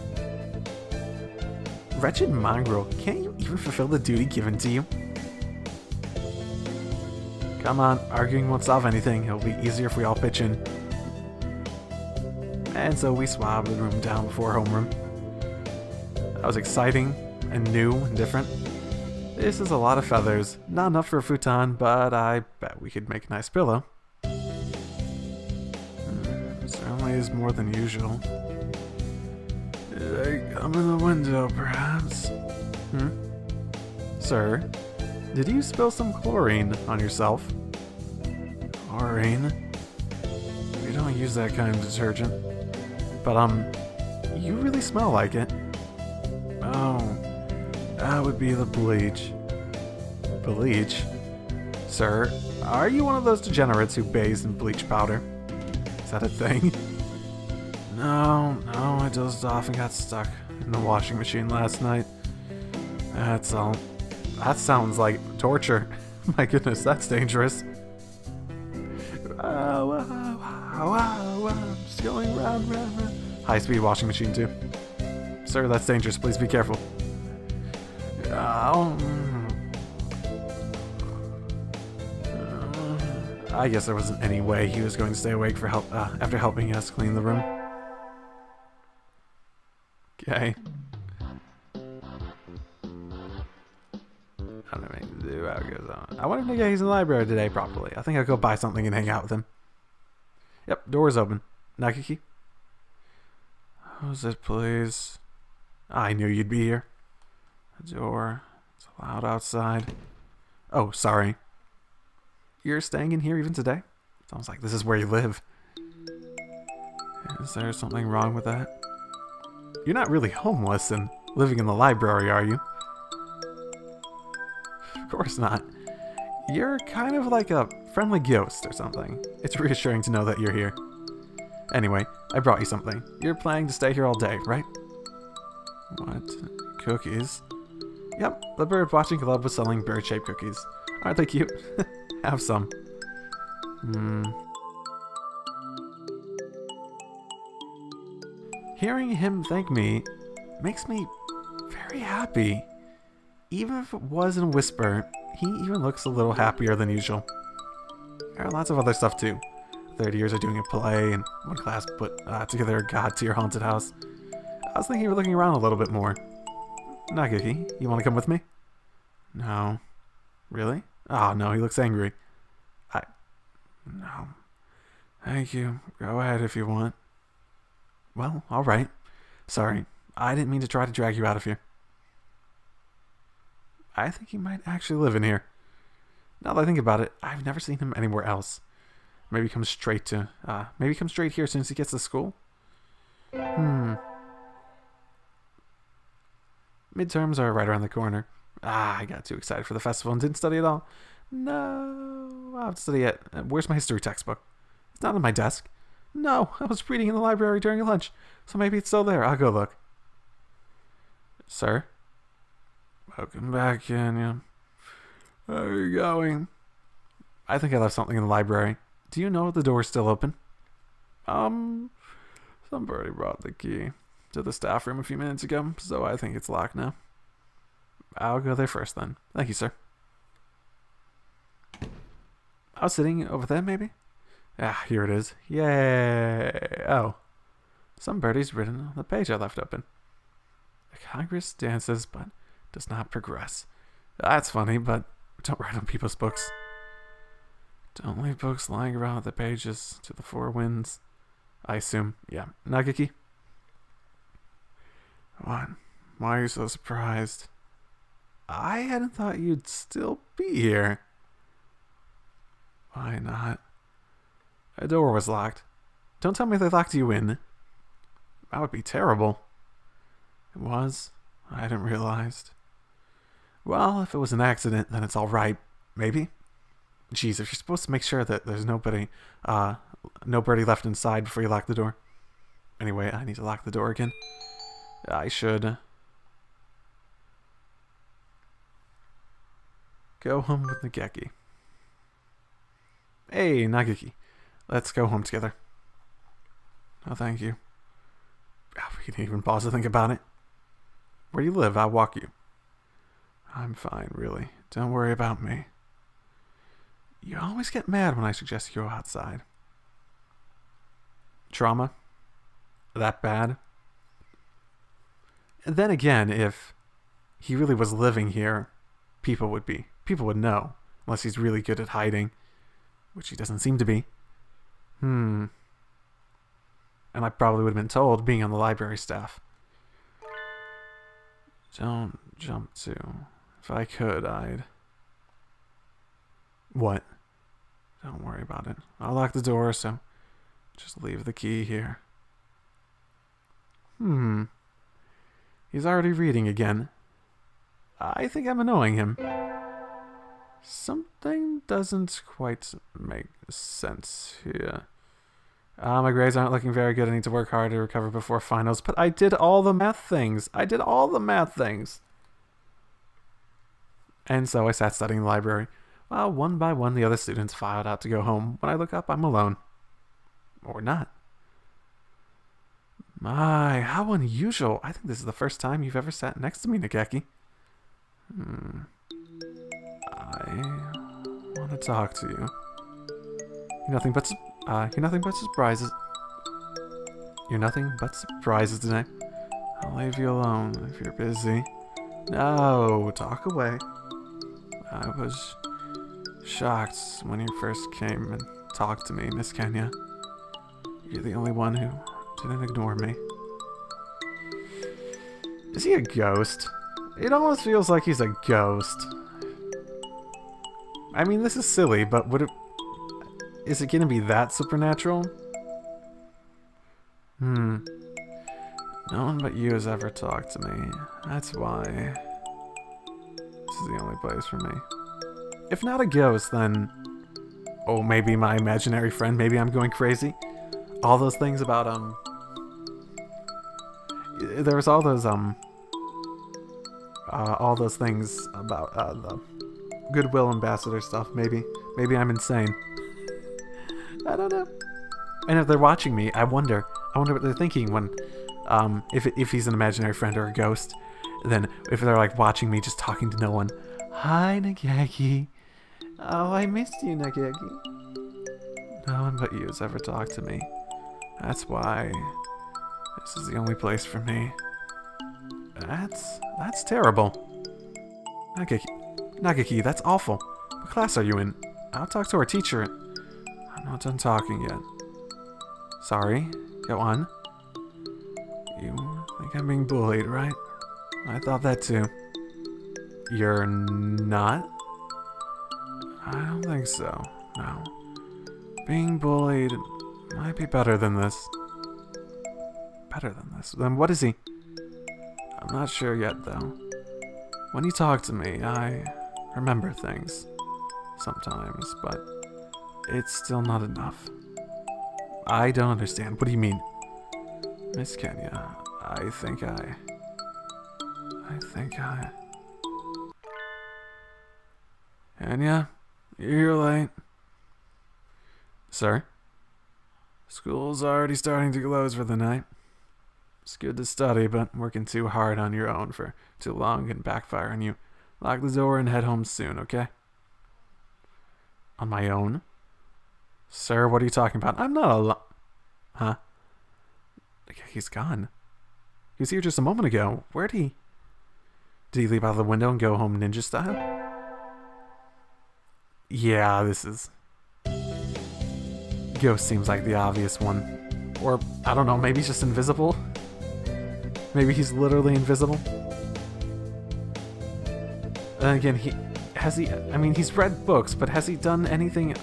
Wretched mongrel, can't you even fulfill the duty given to you? Come on, arguing won't solve anything. It'll be easier if we all pitch in. And so we swabbed the room down before homeroom. That was exciting and new and different. This is a lot of feathers. Not enough for a futon, but I bet we could make a nice pillow. Certainly is more than usual. Did I come in the window, perhaps? Sir, did you spill some chlorine on yourself? Chlorine? We don't use that kind of detergent. But, you really smell like it. Oh, that would be the bleach. Bleach? Sir, are you one of those degenerates who bathes in bleach powder? Is that a thing? No, I dozed off and got stuck in the washing machine last night. That's all. That sounds like torture. My goodness, that's dangerous. I'm just going round. High-speed washing machine too. Sir, that's dangerous. Please be careful. I guess there wasn't any way he was going to stay awake for help after helping us clean the room. Okay. I don't know how it goes on. I wonder if he's in the library today properly. I think I'll go buy something and hang out with him. Yep, door's open. NAGEKI? Who's it, please? I knew you'd be here. The door. It's loud outside. Oh, sorry. You're staying in here even today? Sounds like this is where you live. Is there something wrong with that? You're not really homeless and living in the library, are you? Of course not. You're kind of like a friendly ghost or something. It's reassuring to know that you're here. Anyway, I brought you something. You're planning to stay here all day, right? What? Cookies? Yep, the bird watching club was selling bird-shaped cookies. Aren't they cute? Have some. Hearing him thank me makes me very happy. Even if it was in a whisper, he even looks a little happier than usual. There are lots of other stuff too. Third years are doing a play, and one class put together a guide to your haunted house. I was thinking of looking around a little bit more. NAGEKI, you want to come with me? No. Really? Oh no, he looks angry. No. Thank you. Go ahead if you want. Well, alright. Sorry, I didn't mean to try to drag you out of here. I think he might actually live in here. Now that I think about it, I've never seen him anywhere else. Maybe come straight here as soon as he gets to school? Midterms are right around the corner. I got too excited for the festival and didn't study at all. No, I'll have to study it. Where's my history textbook? It's not on my desk. No, I was reading in the library during lunch, so maybe it's still there. I'll go look. Sir? Welcome back, Kenya. Where are you going? I think I left something in the library. Do you know if the door's still open? Somebody brought the key to the staff room a few minutes ago, so I think it's locked now. I'll go there first then. Thank you, sir. I was sitting over there, maybe? Ah, here it is. Yay! Oh. Some birdie's written on the page I left open. The Congress dances, but does not progress. That's funny, but don't write on people's books. Don't leave books lying around the pages to the four winds. I assume. Yeah. NAGEKI? What? Why are you so surprised? I hadn't thought you'd still be here. Why not? The door was locked. Don't tell me they locked you in. That would be terrible. It was. I hadn't realized. Well, if it was an accident, then it's all right. Maybe. Jeez, if you're supposed to make sure that there's nobody left inside before you lock the door. Anyway, I need to lock the door again. I should go home with Nageki. Hey, Nageki. Let's go home together. No, thank you. We didn't even pause to think about it. Where do you live? I'll walk you. I'm fine, really. Don't worry about me. You always get mad when I suggest you go outside. Trauma? That bad? And then again, if he really was living here, people would know. Unless he's really good at hiding, which he doesn't seem to be. And I probably would have been told, being on the library staff. Don't jump to. If I could, I'd... What? Don't worry about it. I'll lock the door, so just leave the key here. He's already reading again. I think I'm annoying him. Something doesn't quite make sense here. My grades aren't looking very good. I need to work hard to recover before finals. But I did all the math things. And so I sat studying in the library. While one by one the other students filed out to go home. When I look up, I'm alone. Or not. My, how unusual. I think this is the first time you've ever sat next to me, Nageki. I want to talk to you. You're nothing but surprises. You're nothing but surprises today. I'll leave you alone if you're busy. No, talk away. I was shocked when you first came and talked to me, Miss Kenya. You're the only one who didn't ignore me. Is he a ghost? It almost feels like he's a ghost. I mean, this is silly, but is it gonna be that supernatural? No one but you has ever talked to me. That's why this is the only place for me. If not a ghost, then... Oh, maybe my imaginary friend. Maybe I'm going crazy. All those things about, there was all those things about, the Goodwill Ambassador stuff. Maybe I'm insane. I don't know. And if they're watching me, I wonder what they're thinking when, if he's an imaginary friend or a ghost. Then if they're like watching me just talking to no one. Hi, Nageki. Oh, I missed you, Nageki. No one but you has ever talked to me. That's why this is the only place for me. That's terrible. Nageki, that's awful. What class are you in? I'll talk to our teacher. I'm not done talking yet. Sorry, go on. You think I'm being bullied, right? I thought that too. You're not? I don't think so, no. Being bullied might be better than this. Better than this? Then what is he? I'm not sure yet, though. When you talk to me, I remember things. Sometimes, but it's still not enough. I don't understand. What do you mean? Miss Kenya, I think I... Kenya, you're late. Sir? School's already starting to close for the night. It's good to study, but working too hard on your own for too long can backfire on you. Lock the door and head home soon, okay? On my own? Sir, what are you talking about? I'm not alone. Huh? He's gone. He was here just a moment ago. Where'd he... Did he leap out of the window and go home ninja style? Yeah, this is... Ghost seems like the obvious one. Or, I don't know, maybe he's just invisible? Maybe he's literally invisible? Then again, I mean, he's read books, but has he done anything...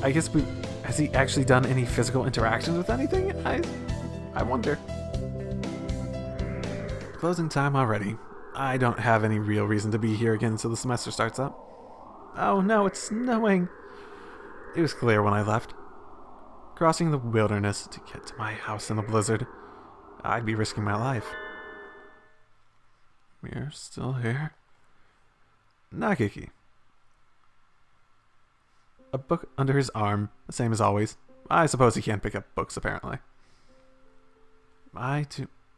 Has he actually done any physical interactions with anything? I wonder. Closing time already. I don't have any real reason to be here again until the semester starts up. Oh no, it's snowing. It was clear when I left. crossing the wilderness to get to my house in the blizzard. I'd be risking my life. We're still here. Nageki. A book under his arm, the same as always. I suppose he can't pick up books, apparently.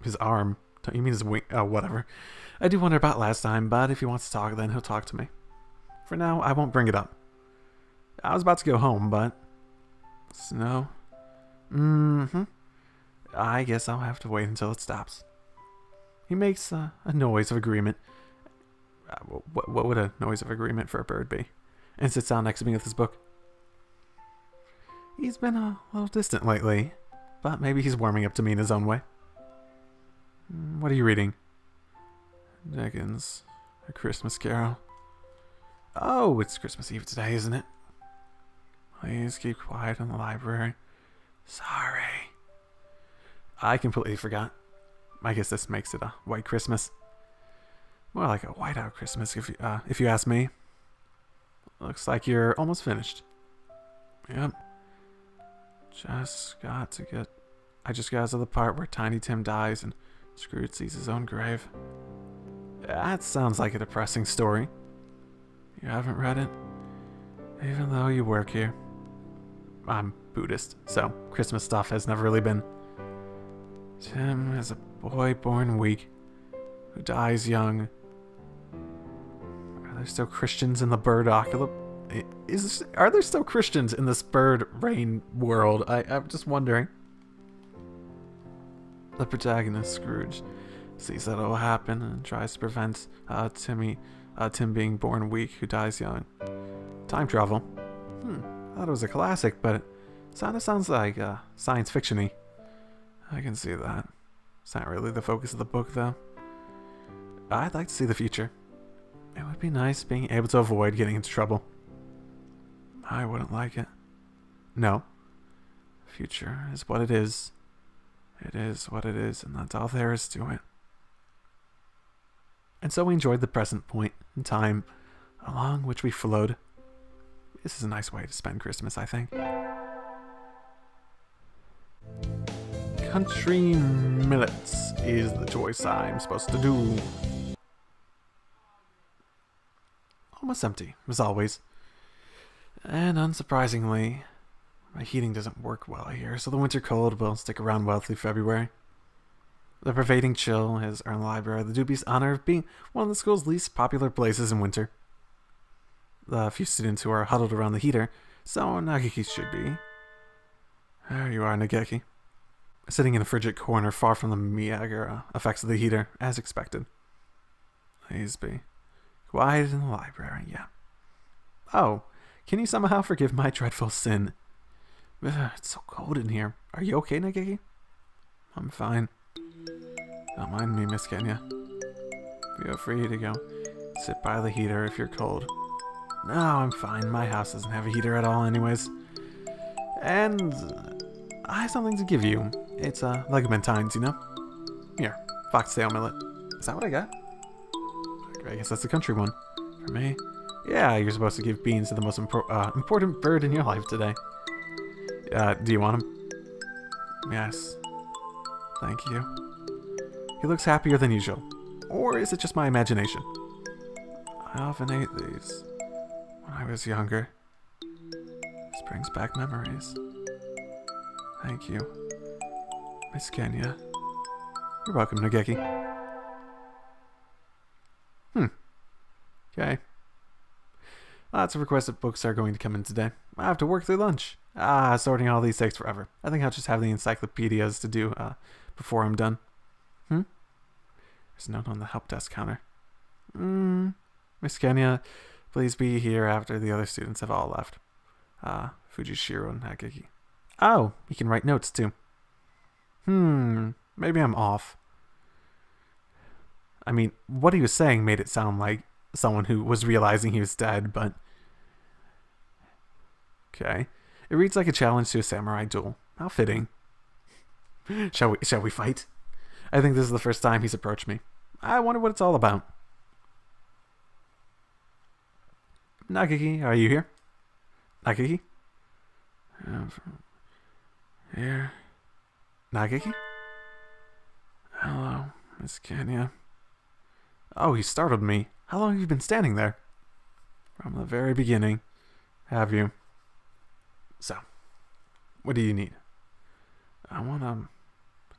His arm. Don't you mean his wing? Oh, whatever. I do wonder about last time, but if he wants to talk, then he'll talk to me. For now, I won't bring it up. I was about to go home, but... Snow? I guess I'll have to wait until it stops. He makes a noise of agreement. What would a noise of agreement for a bird be? And sits down next to me with his book. He's been a little distant lately, but maybe he's warming up to me in his own way. What are you reading? Dickens, A Christmas Carol. Oh, it's Christmas Eve today, isn't it? Please keep quiet in the library. Sorry. I completely forgot. I guess this makes it a white Christmas. More like a whiteout Christmas, if you ask me. Looks like you're almost finished. Yep. I just got to the part where Tiny Tim dies and Scrooge sees his own grave. That sounds like a depressing story. You haven't read it? Even though you work here. I'm Buddhist, so Christmas stuff has never really been. Tim is a boy born weak, who dies young. Are there still Christians in the bird apocalypse? Are there still Christians in this bird rain world? I'm just wondering. The protagonist, Scrooge, sees that it will happen and tries to prevent Tim being born weak, who dies young. Time travel. I thought it was a classic, but it sounds like science fiction-y. I can see that. It's not really the focus of the book, though. I'd like to see the future. It would be nice being able to avoid getting into trouble. I wouldn't like it. No. Future is what it is. It is what it is, and that's all there is to it. And so we enjoyed the present point in time along which we flowed. This is a nice way to spend Christmas, I think. Country millets is the choice I'm supposed to do. Almost empty, as always. And unsurprisingly, my heating doesn't work well here, so the winter cold will stick around well through February. The pervading chill has earned the library the dubious honor of being one of the school's least popular places in winter. The few students who are huddled around the heater, so Nageki should be. There you are, Nageki. Sitting in a frigid corner far from the Miyagi effects of the heater, as expected. Please be quiet in the library, yeah. Oh, can you somehow forgive my dreadful sin? It's so cold in here. Are you okay, Nageki? I'm fine. Don't mind me, Miss Kenya. Feel free to go sit by the heater if you're cold. No, I'm fine. My house doesn't have a heater at all anyways. And I have something to give you. It's Legamentines, you know? Here, foxtail millet. Is that what I got? I guess that's the country one. For me? Yeah, you're supposed to give beans to the most important bird in your life today. Do you want them? Yes. Thank you. He looks happier than usual. Or is it just my imagination? I often ate these when I was younger. This brings back memories. Thank you, Miss Kenya. You're welcome, Nageki. Okay. Lots of requested books are going to come in today. I have to work through lunch. Sorting all these takes forever. I think I'll just have the encyclopedias to do before I'm done. There's a note on the help desk counter. Miss Kenya, please be here after the other students have all left. Fujishiro and Nageki. Oh, he can write notes too. Maybe I'm off. I mean, what he was saying made it sound like someone who was realizing he was dead, but... Okay. It reads like a challenge to a samurai duel. How fitting. Shall we fight? I think this is the first time he's approached me. I wonder what it's all about. Nageki, are you here? Nageki? Here. Nageki? Hello, Miss Kenya. Oh, he startled me. How long have you been standing there? From the very beginning. Have you? So, what do you need? I want to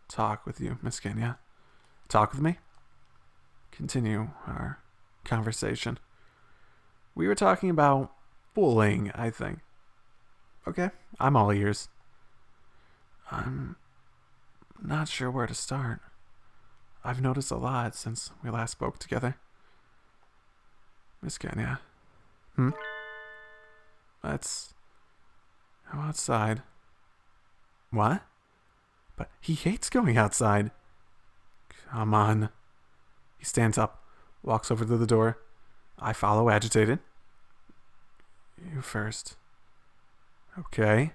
talk with you, Miss Kenya. Talk with me? Continue our conversation. We were talking about bullying, I think. Okay, I'm all ears. I'm not sure where to start. I've noticed a lot since we last spoke together. Miss Kenya. Let's go outside. What? But he hates going outside. Come on. He stands up, walks over to the door. I follow, agitated. You first. Okay.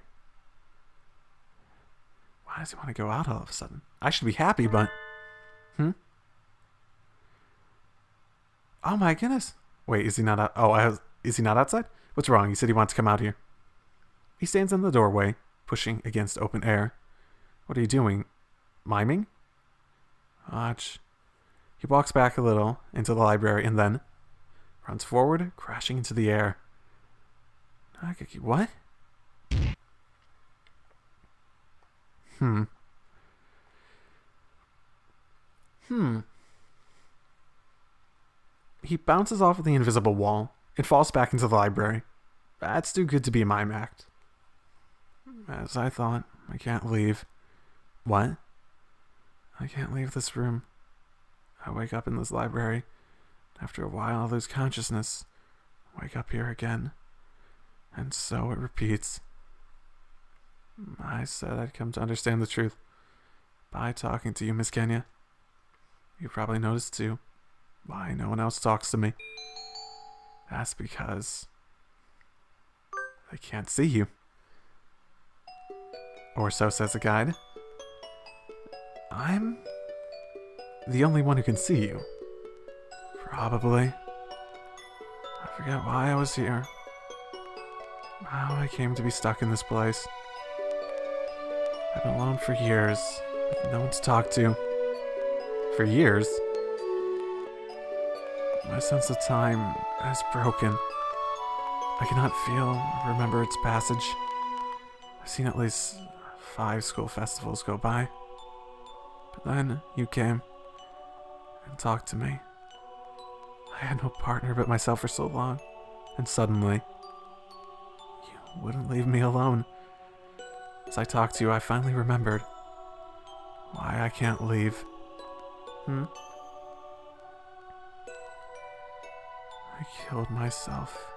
Why does he want to go out all of a sudden? I should be happy, but... Oh my goodness. Wait, is he not out? Oh, is he not outside? What's wrong? He said he wants to come out here. He stands in the doorway, pushing against open air. What are you doing? Miming? Watch. He walks back a little into the library and then runs forward, crashing into the air. Nageki, what? He bounces off of the invisible wall and falls back into the library. That's too good to be a mime act. As I thought, I can't leave. What? I can't leave this room. I wake up in this library. After a while, I lose consciousness. Wake up here again. And so it repeats. I said I'd come to understand the truth by talking to you, Miss Kenya. You probably noticed too why no one else talks to me. That's because they can't see you. Or so says the guide. I'm the only one who can see you. Probably. I forget why I was here. How I came to be stuck in this place. I've been alone for years, with no one to talk to. For years? My sense of time has broken. I cannot feel or remember its passage. I've seen at least 5 school festivals go by. But then you came and talked to me. I had no partner but myself for so long, and suddenly, you wouldn't leave me alone. As I talked to you, I finally remembered why I can't leave. I killed myself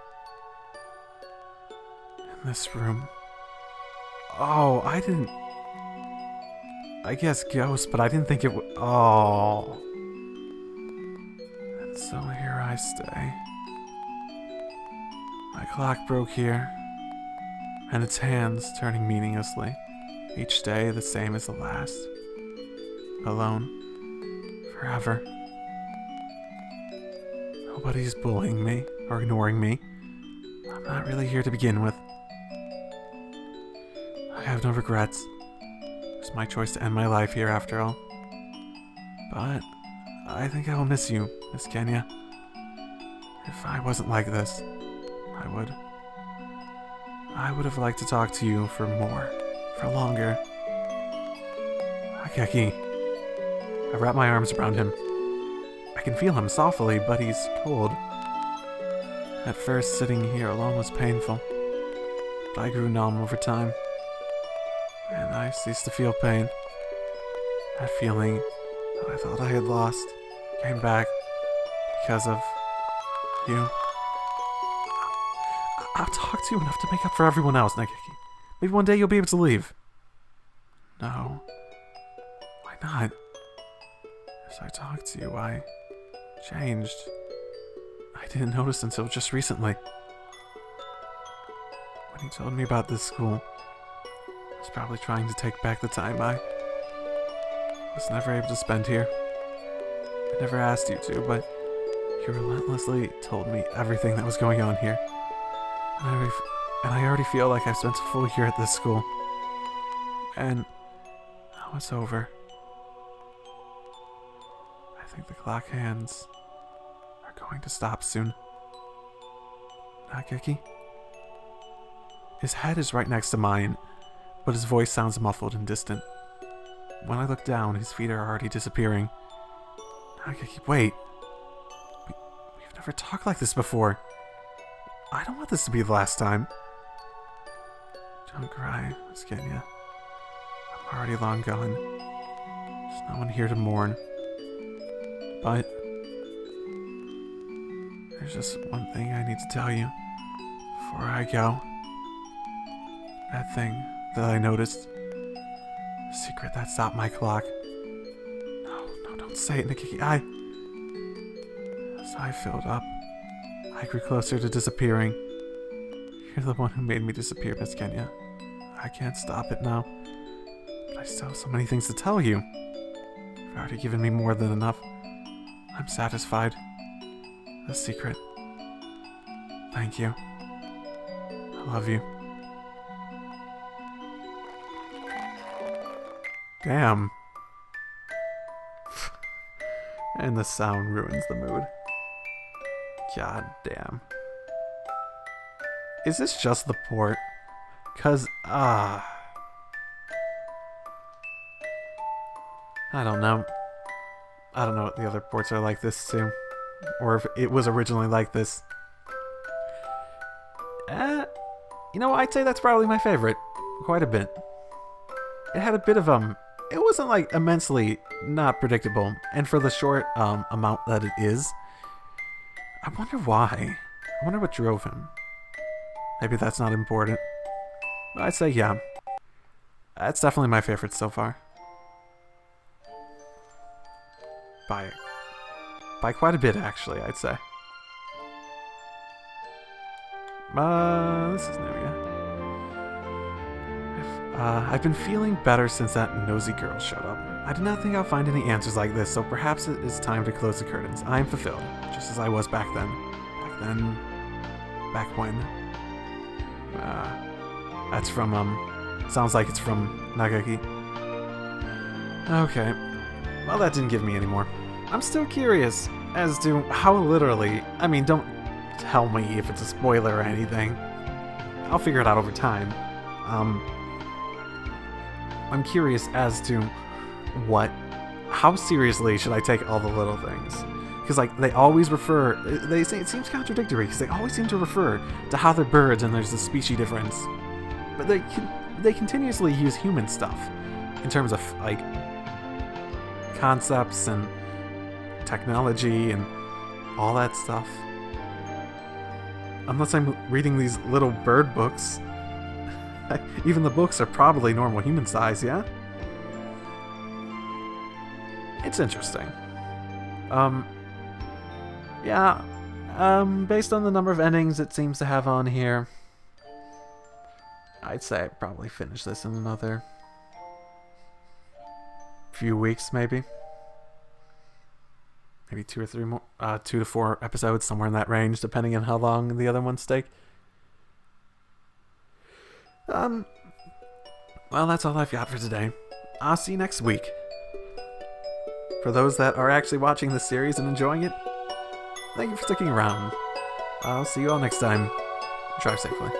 in this room. Oh, I guess ghost, but I didn't think it would. Oh. And so here I stay. My clock broke here, and its hands turning meaninglessly, each day the same as the last. Alone. Forever. Nobody's bullying me or ignoring me. I'm not really here to begin with. I have no regrets. It's my choice to end my life here after all. But I think I will miss you, Miss Kenya. If I wasn't like this, I would have liked to talk to you for longer. Nageki. I wrap my arms around him. I can feel him softly, but he's cold. At first, sitting here alone was painful, but I grew numb over time, and I ceased to feel pain. That feeling that I thought I had lost came back because of you. I'll talk to you enough to make up for everyone else, Nageki. Maybe one day you'll be able to leave. No. Why not? As I talked to you, I changed. I didn't notice until just recently. When he told me about this school, I was probably trying to take back the time I was never able to spend here. I never asked you to, but you relentlessly told me everything that was going on here. And I already feel like I've spent a full year at this school. And now it's over. I think the clock hands are going to stop soon. Nageki? His head is right next to mine, but his voice sounds muffled and distant. When I look down, his feet are already disappearing. Nageki, wait. We've never talked like this before. I don't want this to be the last time. Don't cry, Skenya. I'm already long gone. There's no one here to mourn. But there's just one thing I need to tell you before I go. That thing that I noticed. The secret that stopped my clock. No, don't say it, Nageki. As I filled up, I grew closer to disappearing. You're the one who made me disappear, Miss Kenya. I can't stop it now. But I still have so many things to tell you. You've already given me more than enough. I'm satisfied. The secret. Thank you. I love you. Damn. And the sound ruins the mood. God damn. Is this just the port? Cause, I don't know. I don't know what the other ports are like this too. Or if it was originally like this. You know, I'd say that's probably my favorite. Quite a bit. It had a bit of, it wasn't like immensely not predictable. And for the short, amount that it is, I wonder why. I wonder what drove him. Maybe that's not important. But I'd say yeah. That's definitely my favorite so far. By quite a bit, actually, I'd say. This is new, yeah. I've been feeling better since that nosy girl showed up. I did not think I'll find any answers like this, so perhaps it is time to close the curtains. I am fulfilled, just as I was back then. Back when? That's from, sounds like it's from Nageki. Okay. Well, that didn't give me any more. I'm still curious as to how literally, I mean, don't tell me if it's a spoiler or anything. I'll figure it out over time. I'm curious as to how seriously should I take all the little things? Because, like, they always refer, they say, it seems contradictory, because they always seem to refer to how they're birds and there's a species difference. But they continuously use human stuff in terms of, like, concepts and technology and all that stuff. Unless I'm reading these little bird books. Even the books are probably normal human size, yeah? It's interesting. Yeah, based on the number of endings it seems to have on here, I'd say I'd probably finish this in another few weeks, maybe. Maybe 2 or 3 more, 2 to 4 episodes, somewhere in that range, depending on how long the other ones take. Well, that's all I've got for today. I'll see you next week. For those that are actually watching this series and enjoying it, thank you for sticking around. I'll see you all next time. Drive safely.